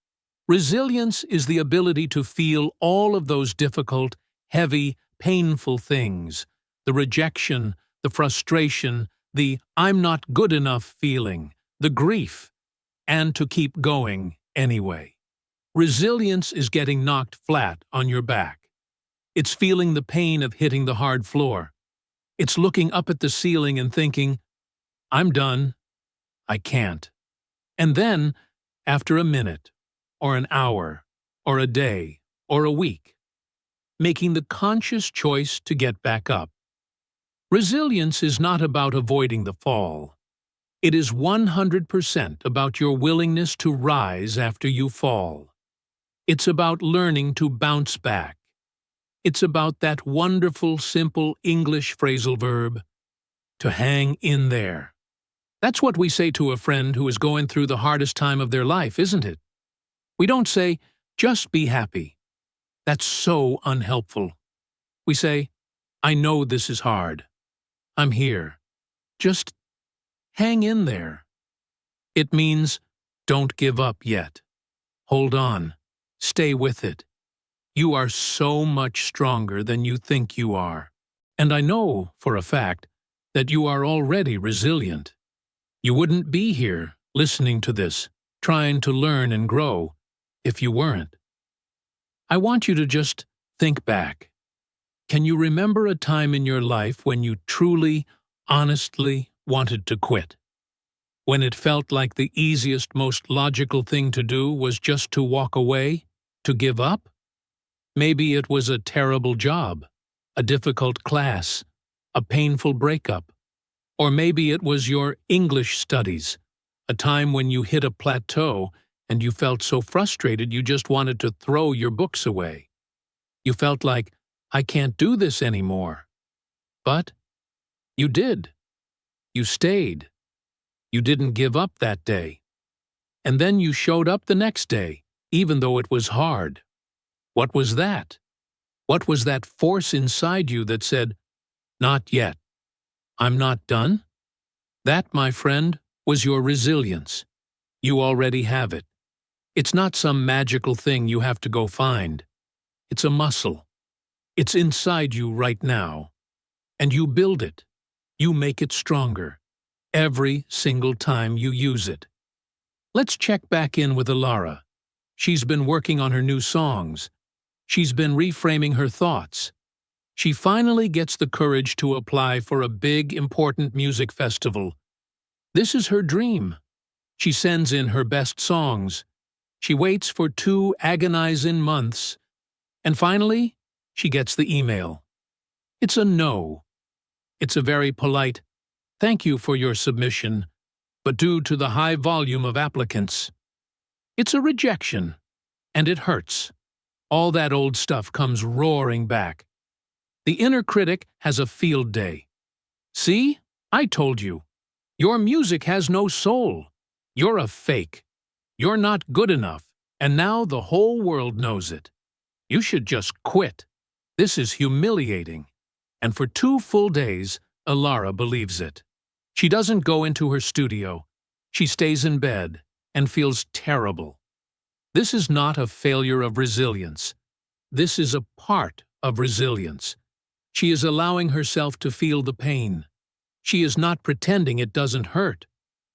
Resilience is the ability to feel all of those difficult, heavy, painful things, the rejection, the frustration, the "I'm not good enough" feeling, the grief, and to keep going anyway. Resilience is getting knocked flat on your back. It's feeling the pain of hitting the hard floor. It's looking up at the ceiling and thinking, "I'm done. I can't." And then, after a minute, or an hour, or a day, or a week, making the conscious choice to get back up. Resilience is not about avoiding the fall. It is 100% about your willingness to rise after you fall. It's about learning to bounce back. It's about that wonderful, simple English phrasal verb, to hang in there. That's what we say to a friend who is going through the hardest time of their life, isn't it? We don't say, "Just be happy." That's so unhelpful. We say, "I know this is hard. I'm here. Just hang in there." It means, don't give up yet. Hold on. Stay with it. You are so much stronger than you think you are. And I know, for a fact, that you are already resilient. You wouldn't be here, listening to this, trying to learn and grow, if you weren't. I want you to just think back. Can you remember a time in your life when you truly, honestly wanted to quit? When it felt like the easiest, most logical thing to do was just to walk away, to give up? Maybe it was a terrible job, a difficult class, a painful breakup. Or maybe it was your English studies, a time when you hit a plateau and you felt so frustrated you just wanted to throw your books away. You felt like, "I can't do this anymore." But you did. You stayed. You didn't give up that day. And then you showed up the next day, even though it was hard. What was that? What was that force inside you that said, "Not yet. I'm not done"? That, my friend, was your resilience. You already have it. It's not some magical thing you have to go find. It's a muscle. It's inside you right now. And you build it. You make it stronger. Every single time you use it. Let's check back in with Alara. She's been working on her new songs. She's been reframing her thoughts. She finally gets the courage to apply for a big, important music festival. This is her dream. She sends in her best songs. She waits for 2 agonizing months. And finally, she gets the email. It's a no. It's a very polite, "Thank you for your submission, but due to the high volume of applicants." It's a rejection, and it hurts. all that old stuff comes roaring back. The inner critic has a field day. See? I told you. Your music has no soul. You're a fake. You're not good enough, and now the whole world knows it. You should just quit. This is humiliating. And for 2 full days, Alara believes it. She doesn't go into her studio. She stays in bed and feels terrible. This is not a failure of resilience. This is a part of resilience. She is allowing herself to feel the pain. She is not pretending it doesn't hurt.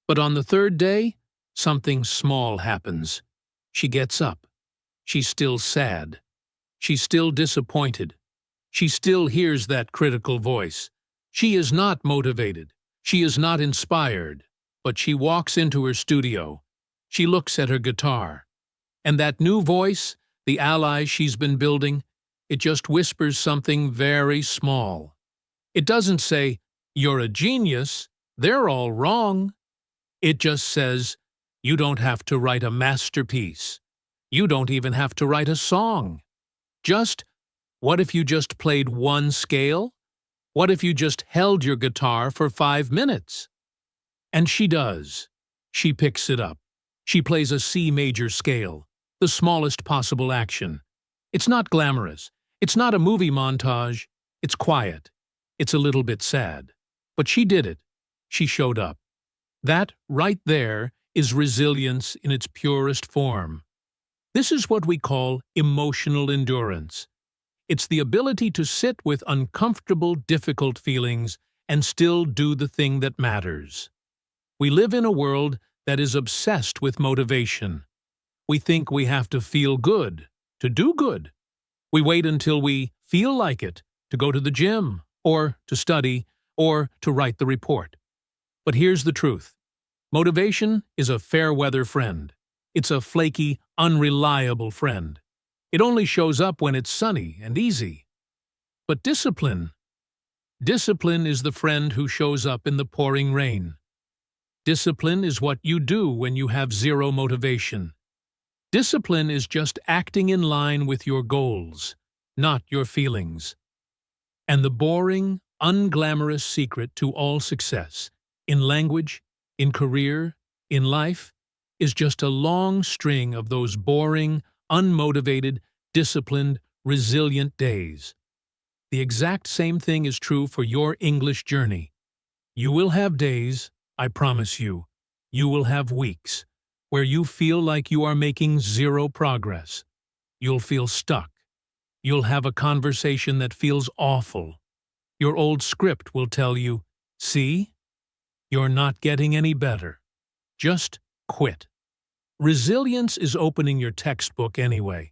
But on the 3rd day, something small happens. She gets up. She's still sad. She's still disappointed. She still hears that critical voice. She is not motivated. She is not inspired. But she walks into her studio. She looks at her guitar. And that new voice, the ally she's been building, it just whispers something very small. It doesn't say, "You're a genius, they're all wrong." It just says, "You don't have to write a masterpiece. You don't even have to write a song. Just, what if you just played one scale? What if you just held your guitar for 5 minutes?" And she does. She picks it up. She plays a C major scale, the smallest possible action. It's not glamorous. It's not a movie montage. It's quiet. It's a little bit sad. But she did it. She showed up. That, right there, is resilience in its purest form. This is what we call emotional endurance. It's the ability to sit with uncomfortable, difficult feelings and still do the thing that matters. We live in a world that is obsessed with motivation. We think we have to feel good to do good. We wait until we feel like it to go to the gym, or to study, or to write the report. But here's the truth. Motivation is a fair-weather friend. It's a flaky, unreliable friend. It only shows up when it's sunny and easy. But discipline is the friend who shows up in the pouring rain. Discipline is what you do when you have zero motivation. Discipline is just acting in line with your goals, not your feelings. And the boring, unglamorous secret to all success, in language, in career, in life, is just a long string of those boring, unmotivated, disciplined, resilient days. The exact same thing is true for your English journey. You will have days, I promise you, you will have weeks, where you feel like you are making zero progress. You'll feel stuck. You'll have a conversation that feels awful. Your old script will tell you, "See? You're not getting any better. Just quit." Resilience is opening your textbook anyway.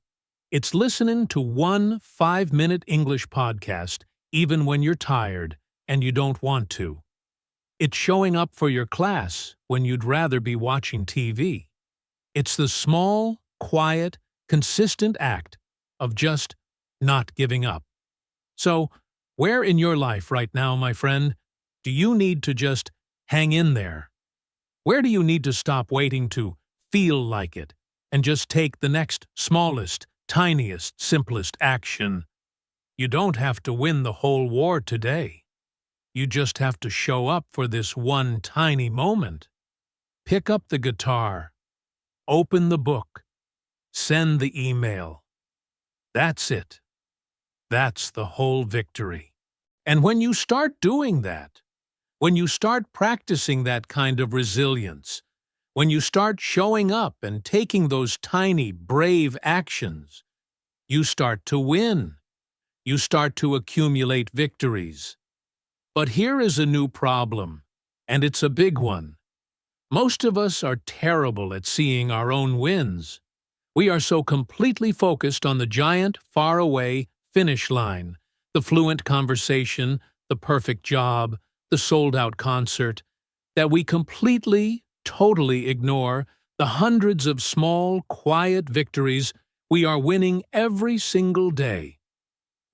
It's listening to one 5-minute English podcast even when you're tired and you don't want to. It's showing up for your class when you'd rather be watching TV. It's the small, quiet, consistent act of just not giving up. So, where in your life right now, my friend, do you need to just hang in there? Where do you need to stop waiting to feel like it and just take the next smallest, tiniest, simplest action? You don't have to win the whole war today. You just have to show up for this one tiny moment. Pick up the guitar. Open the book. Send the email. That's it. That's the whole victory. And when you start doing that, when you start practicing that kind of resilience, when you start showing up and taking those tiny, brave actions, you start to win. You start to accumulate victories. But here is a new problem, and it's a big one. Most of us are terrible at seeing our own wins. We are so completely focused on the giant, far-away finish line, the fluent conversation, the perfect job, the sold-out concert, that we completely, totally ignore the hundreds of small, quiet victories we are winning every single day.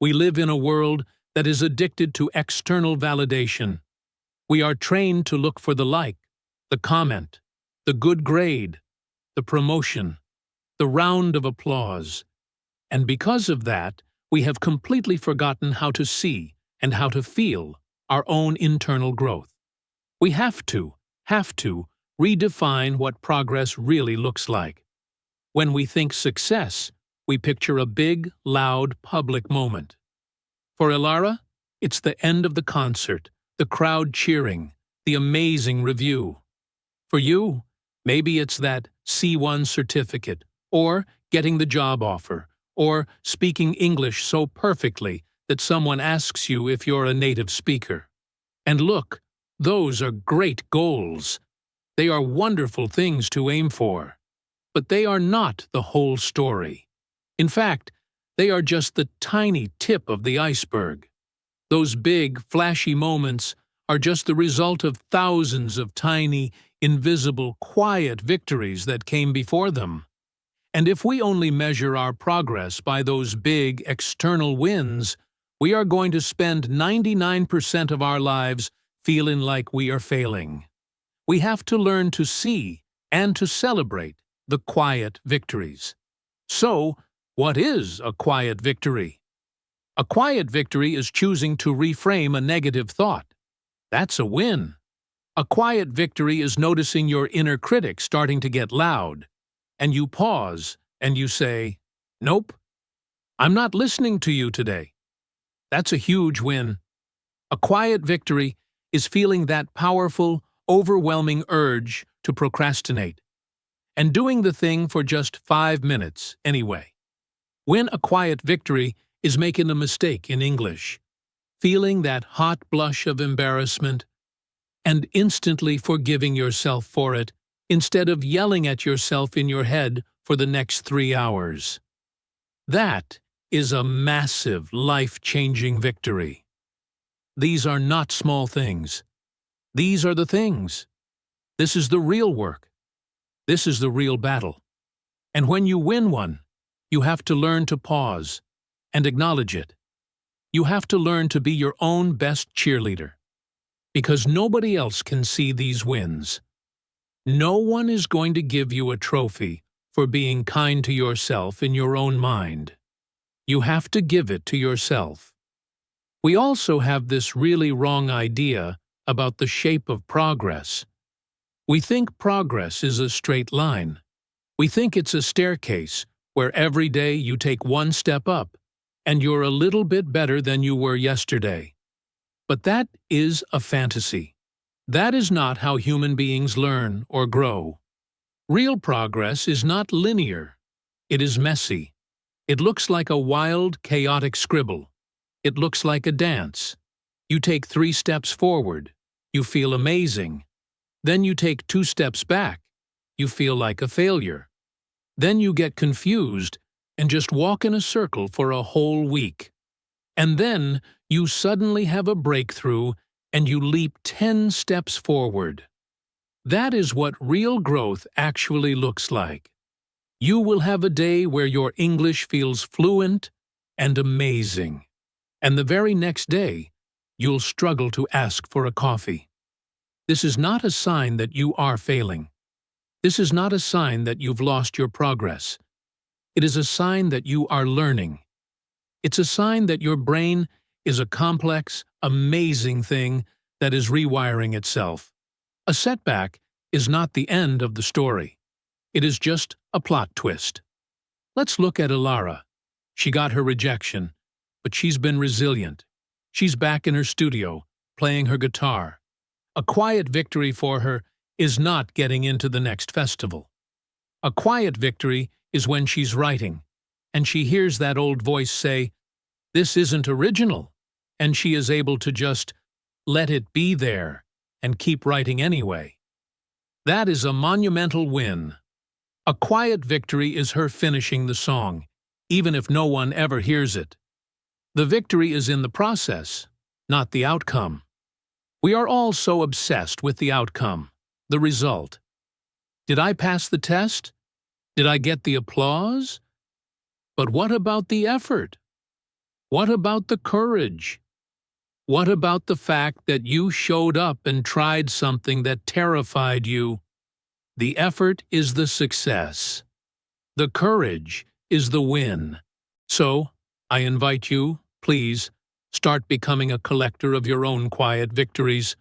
We live in a world that is addicted to external validation. We are trained to look for the like, the comment, the good grade, the promotion, the round of applause. And because of that, we have completely forgotten how to see and how to feel our own internal growth. We have to redefine what progress really looks like. When we think success, we picture a big, loud, public moment. For Ilara, it's the end of the concert, the crowd cheering, the amazing review. For you, maybe it's that C1 certificate, or getting the job offer, or speaking English so perfectly that someone asks you if you're a native speaker. And look, those are great goals. They are wonderful things to aim for. But they are not the whole story. In fact, they are just the tiny tip of the iceberg. Those big, flashy moments are just the result of thousands of tiny, invisible, quiet victories that came before them. And if we only measure our progress by those big, external wins, we are going to spend 99% of our lives feeling like we are failing. We have to learn to see and to celebrate the quiet victories. So, what is a quiet victory? A quiet victory is choosing to reframe a negative thought. That's a win. A quiet victory is noticing your inner critic starting to get loud, and you pause and you say, "Nope, I'm not listening to you today." That's a huge win. A quiet victory is feeling that powerful, overwhelming urge to procrastinate, and doing the thing for just 5 minutes anyway. Win a quiet victory is making a mistake in English, feeling that hot blush of embarrassment, and instantly forgiving yourself for it instead of yelling at yourself in your head for the next 3 hours. That is a massive, life-changing victory. These are not small things. These are the things. This is the real work. This is the real battle. And when you win one, you have to learn to pause and acknowledge it. You have to learn to be your own best cheerleader, because nobody else can see these wins. No one is going to give you a trophy for being kind to yourself in your own mind. You have to give it to yourself. We also have this really wrong idea about the shape of progress. We think progress is a straight line. We think it's a staircase where every day you take one step up and you're a little bit better than you were yesterday. But that is a fantasy. That is not how human beings learn or grow. Real progress is not linear. It is messy. It looks like a wild, chaotic scribble. It looks like a dance. You take 3 steps forward. You feel amazing. Then you take 2 steps back. You feel like a failure. Then you get confused and just walk in a circle for a whole week. And then you suddenly have a breakthrough and you leap 10 steps forward. That is what real growth actually looks like. You will have a day where your English feels fluent and amazing. And the very next day, you'll struggle to ask for a coffee. This is not a sign that you are failing. This is not a sign that you've lost your progress. It is a sign that you are learning. It's a sign that your brain is a complex, amazing thing that is rewiring itself. A setback is not the end of the story. It is just a plot twist. Let's look at Ilara. She got her rejection, but she's been resilient. She's back in her studio, playing her guitar. A quiet victory for her is not getting into the next festival. A quiet victory is when she's writing, and she hears that old voice say, "This isn't original," and she is able to just let it be there and keep writing anyway. That is a monumental win. A quiet victory is her finishing the song, even if no one ever hears it. The victory is in the process, not the outcome. We are all so obsessed with the outcome, the result. Did I pass the test? Did I get the applause? But what about the effort? What about the courage? What about the fact that you showed up and tried something that terrified you? The effort is the success. The courage is the win. So, I invite you, please, start becoming a collector of your own quiet victories.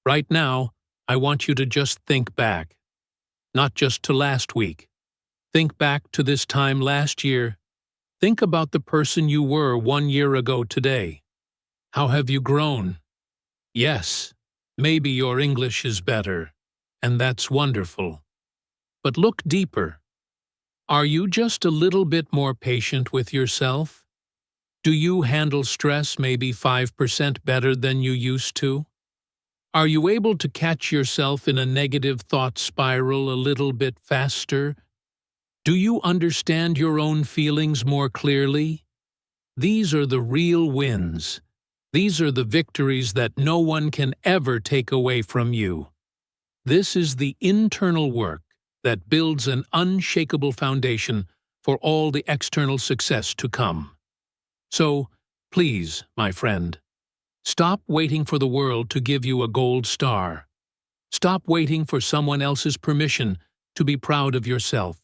Right now, I want you to just think back, not just to last week. Think back to this time last year. Think about the person you were 1 year ago today. How have you grown? Yes, maybe your English is better, and that's wonderful. But look deeper. Are you just a little bit more patient with yourself? Do you handle stress maybe 5% better than you used to? Are you able to catch yourself in a negative thought spiral a little bit faster? Do you understand your own feelings more clearly? These are the real wins. These are the victories that no one can ever take away from you. This is the internal work that builds an unshakable foundation for all the external success to come. So, please, my friend, stop waiting for the world to give you a gold star. Stop waiting for someone else's permission to be proud of yourself.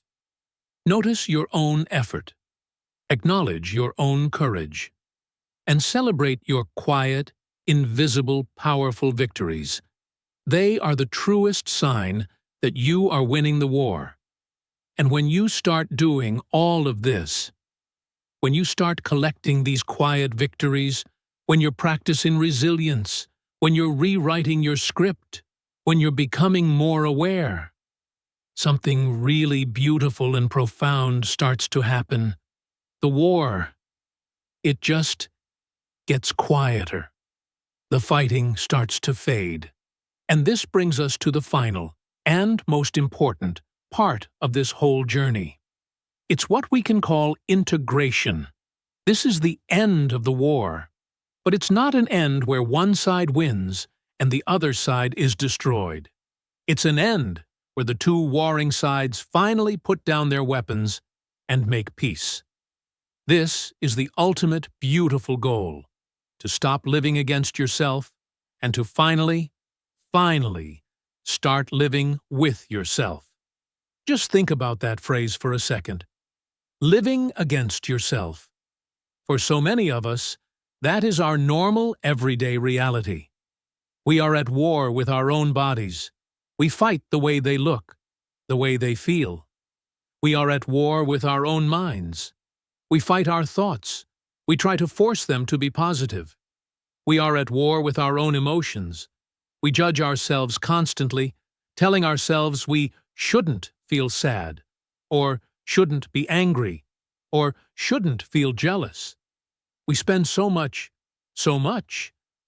Notice your own effort. Acknowledge your own courage. And celebrate your quiet, invisible, powerful victories. They are the truest sign that you are winning the war. And when you start doing all of this, when you start collecting these quiet victories, when you're practicing resilience, when you're rewriting your script, when you're becoming more aware, something really beautiful and profound starts to happen. The war, it just gets quieter. The fighting starts to fade. And this brings us to the final, and most important, part of this whole journey. It's what we can call integration. This is the end of the war. But it's not an end where one side wins and the other side is destroyed. It's an end where the two warring sides finally put down their weapons and make peace. This is the ultimate beautiful goal, to stop living against yourself and to finally start living with yourself. Just think about that phrase for a second. Living against yourself. For so many of us, that is our normal, everyday reality. We are at war with our own bodies. We fight the way they look, the way they feel. We are at war with our own minds. We fight our thoughts. We try to force them to be positive. We are at war with our own emotions. We judge ourselves constantly, telling ourselves we shouldn't feel sad, or shouldn't be angry, or shouldn't feel jealous. We spend so much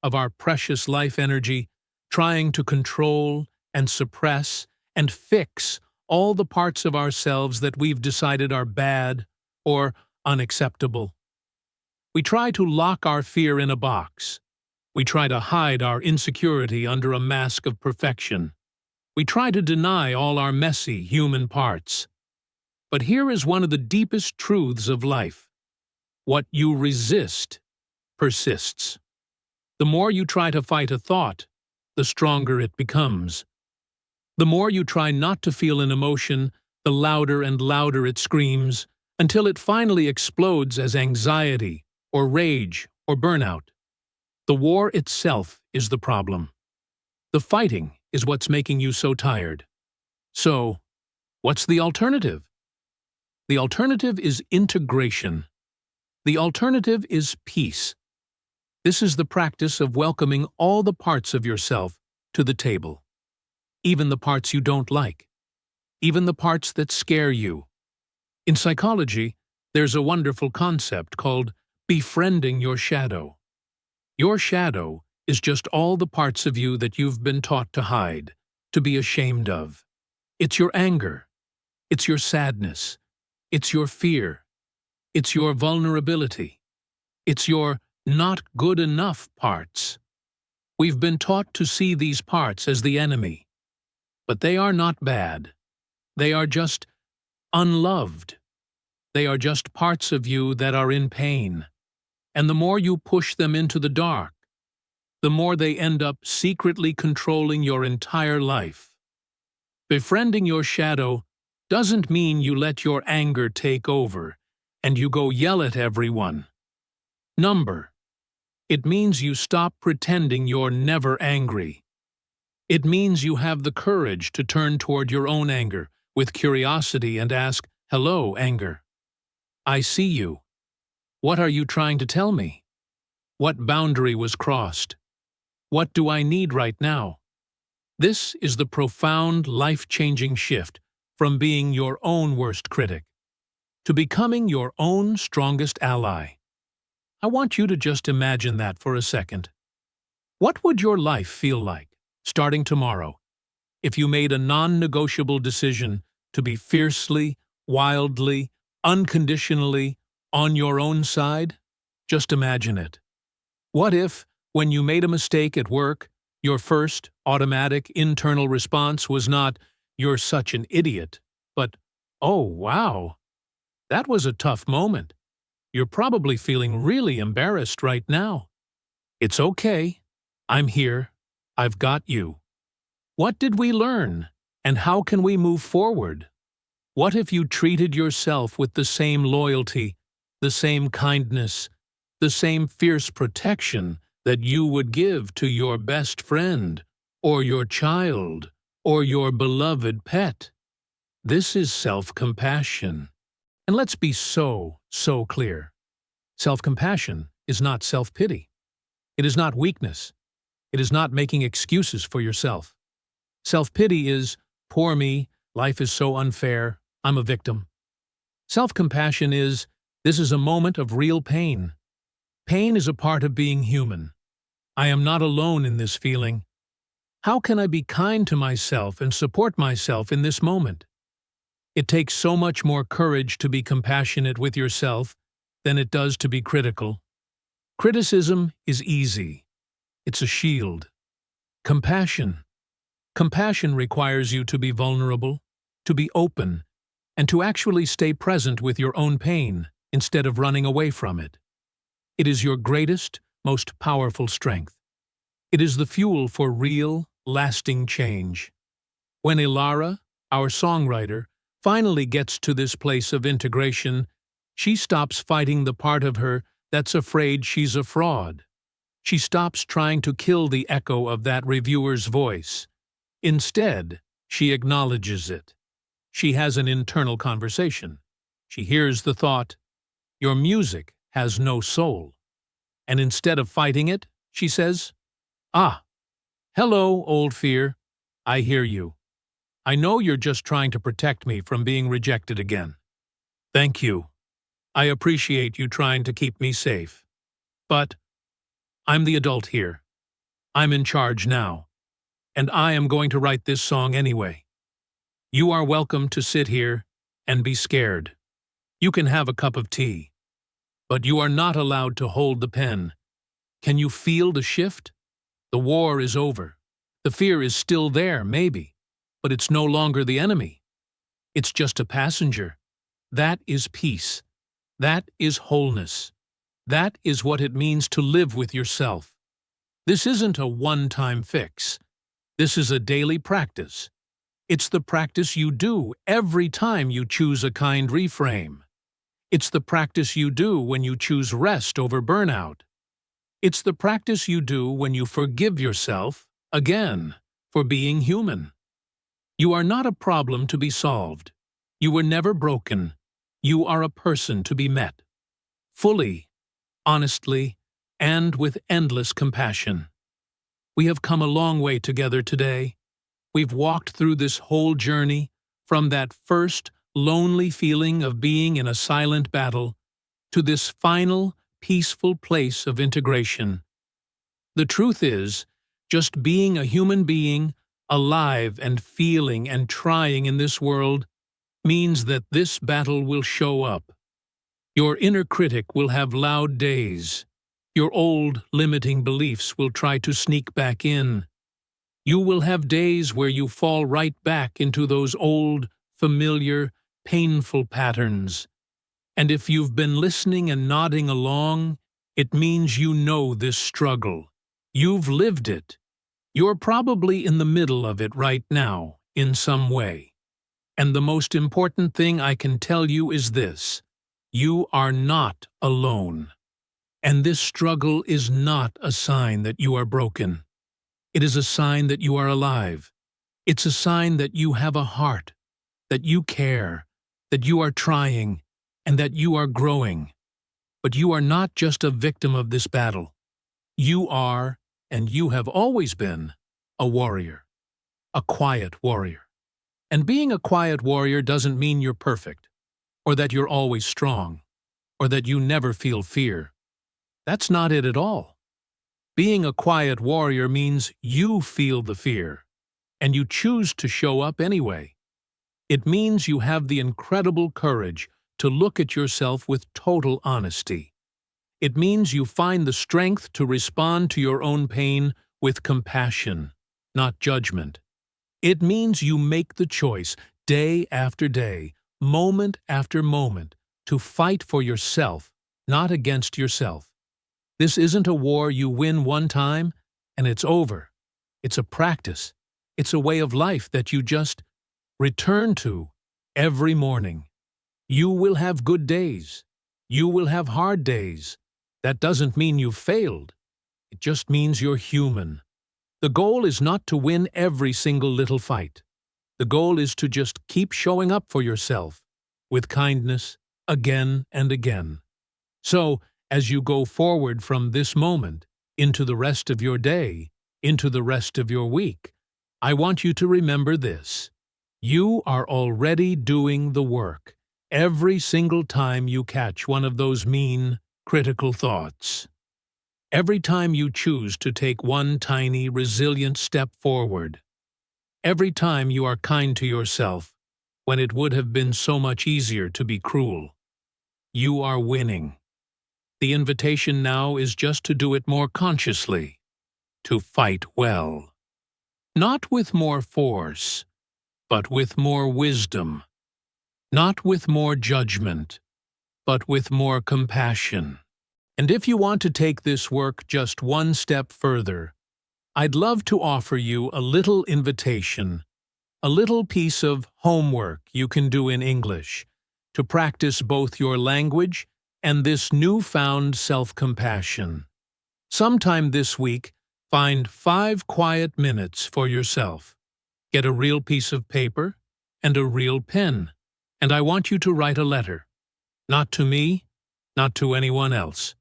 of our precious life energy trying to control and suppress and fix all the parts of ourselves that we've decided are bad or unacceptable. We try to lock our fear in a box. We try to hide our insecurity under a mask of perfection. We try to deny all our messy human parts. But here is one of the deepest truths of life. What you resist persists. The more you try to fight a thought, the stronger it becomes. The more you try not to feel an emotion, the louder and louder it screams, until it finally explodes as anxiety, or rage, or burnout. The war itself is the problem. The fighting is what's making you so tired. So, what's the alternative? The alternative is integration. The alternative is peace. This is the practice of welcoming all the parts of yourself to the table. Even the parts you don't like. Even the parts that scare you. In psychology, there's a wonderful concept called befriending your shadow. Your shadow is just all the parts of you that you've been taught to hide, to be ashamed of. It's your anger. It's your sadness. It's your fear. It's your vulnerability. It's your not good enough parts. We've been taught to see these parts as the enemy. But they are not bad. They are just unloved. They are just parts of you that are in pain. And the more you push them into the dark, the more they end up secretly controlling your entire life. Befriending your shadow doesn't mean you let your anger take over. and you go yell at everyone. Number. It means you stop pretending you're never angry. It means you have the courage to turn toward your own anger with curiosity and ask, "Hello, anger. I see you. What are you trying to tell me? What boundary was crossed? What do I need right now?" This is the profound, life-changing shift from being your own worst critic to becoming your own strongest ally. I want you to just imagine that for a second. What would your life feel like, starting tomorrow, if you made a non-negotiable decision to be fiercely, wildly, unconditionally on your own side? Just imagine it. What if, when you made a mistake at work, your first, automatic, internal response was not, "You're such an idiot," but, "Oh, wow, that was a tough moment. You're probably feeling really embarrassed right now. It's okay. I'm here. I've got you." What did we learn, and how can we move forward? What if you treated yourself with the same loyalty, the same kindness, the same fierce protection that you would give to your best friend, or your child, or your beloved pet? This is self-compassion. And let's be so clear. Self-compassion is not self-pity. It is not weakness. It is not making excuses for yourself. Self-pity is, "Poor me, life is so unfair, I'm a victim." Self-compassion is, "This is a moment of real pain. Pain is a part of being human. I am not alone in this feeling. How can I be kind to myself and support myself in this moment?" It takes so much more courage to be compassionate with yourself than it does to be critical. Criticism is easy. It's a shield. Compassion requires you to be vulnerable, to be open, and to actually stay present with your own pain instead of running away from it. It is your greatest, most powerful strength. It is the fuel for real, lasting change. When Ilara, our songwriter, finally gets to this place of integration, she stops fighting the part of her that's afraid she's a fraud. She stops trying to kill the echo of that reviewer's voice. Instead, she acknowledges it. She has an internal conversation. She hears the thought, "Your music has no soul." And instead of fighting it, she says, "Ah, hello, old fear. I hear you. I know you're just trying to protect me from being rejected again. Thank you. I appreciate you trying to keep me safe. But I'm the adult here. I'm in charge now. And I am going to write this song anyway. You are welcome to sit here and be scared. You can have a cup of tea. But you are not allowed to hold the pen. Can you feel the shift? The war is over. The fear is still there, maybe, but it's no longer the enemy. It's just a passenger. That is peace. That is wholeness. That is what it means to live with yourself. This isn't a one-time fix. This is a daily practice. It's the practice you do every time you choose a kind reframe. It's the practice you do when you choose rest over burnout. It's the practice you do when you forgive yourself, again, for being human. You are not a problem to be solved. You were never broken. You are a person to be met. Fully, honestly, and with endless compassion. We have come a long way together today. We've walked through this whole journey, from that first lonely feeling of being in a silent battle, to this final, peaceful place of integration. The truth is, just being a human being, alive and feeling and trying in this world, means that this battle will show up. Your inner critic will have loud days. Your old, limiting beliefs will try to sneak back in. You will have days where you fall right back into those old, familiar, painful patterns. And if you've been listening and nodding along, it means you know this struggle. You've lived it. You're probably in the middle of it right now, in some way. And the most important thing I can tell you is this: You are not alone. And this struggle is not a sign that you are broken. It is a sign that you are alive. It's a sign that you have a heart, that you care, that you are trying, and that you are growing. But you are not just a victim of this battle. You are, and you have always been, a warrior. A quiet warrior. And being a quiet warrior doesn't mean you're perfect, or that you're always strong, or that you never feel fear. That's not it at all. Being a quiet warrior means you feel the fear, and you choose to show up anyway. It means you have the incredible courage to look at yourself with total honesty. It means you find the strength to respond to your own pain with compassion, not judgment. It means you make the choice, day after day, moment after moment, to fight for yourself, not against yourself. This isn't a war you win one time, and it's over. It's a practice. It's a way of life that you just return to every morning. You will have good days. You will have hard days. That doesn't mean you've failed. It just means you're human. The goal is not to win every single little fight. The goal is to just keep showing up for yourself with kindness again and again. So, as you go forward from this moment into the rest of your day, into the rest of your week, I want you to remember this. You are already doing the work every single time you catch one of those mean, critical thoughts. Every time you choose to take one tiny, resilient step forward. Every time you are kind to yourself when it would have been so much easier to be cruel. You are winning. The invitation now is just to do it more consciously, to fight well. Not with more force, but with more wisdom. Not with more judgment, but with more compassion. And if you want to take this work just one step further, I'd love to offer you a little invitation, a little piece of homework you can do in English to practice both your language and this newfound self-compassion. Sometime this week, find 5 quiet minutes for yourself. Get a real piece of paper and a real pen, and I want you to write a letter. Not to me, not to anyone else.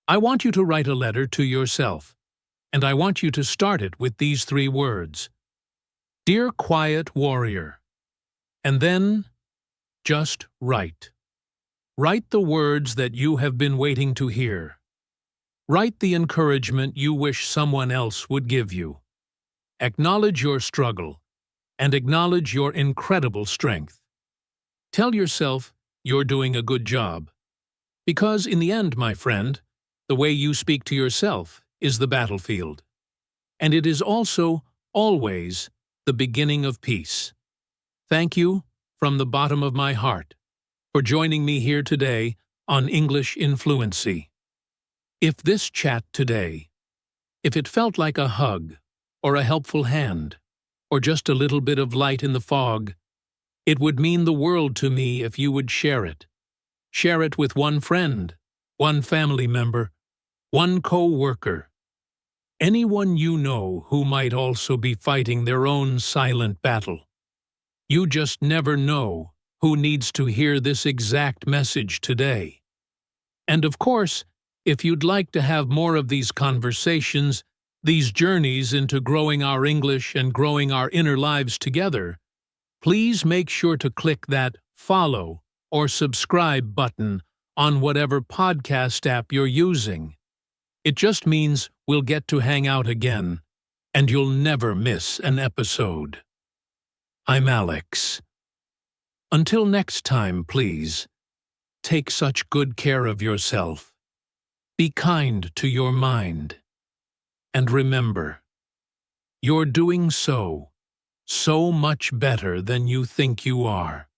I want you to write a letter to yourself, and I want you to start it with these 3 words. Dear Quiet Warrior. And then, just write. Write the words that you have been waiting to hear. Write the encouragement you wish someone else would give you. Acknowledge your struggle, and acknowledge your incredible strength. Tell yourself you're doing a good job. Because in the end, my friend, the way you speak to yourself is the battlefield. And it is also, always, the beginning of peace. Thank you, from the bottom of my heart, for joining me here today on English in Fluency. If this chat today, if it felt like a hug, or a helpful hand, or just a little bit of light in the fog, it would mean the world to me if you would share it. Share it with one friend, one family member, one co-worker, anyone you know who might also be fighting their own silent battle. You just never know who needs to hear this exact message today. And of course, if you'd like to have more of these conversations, these journeys into growing our English and growing our inner lives together, please make sure to click that follow or subscribe button on whatever podcast app you're using. It just means we'll get to hang out again, and you'll never miss an episode. I'm Alex. Until next time, please, take such good care of yourself. Be kind to your mind. And remember, you're doing so much better than you think you are.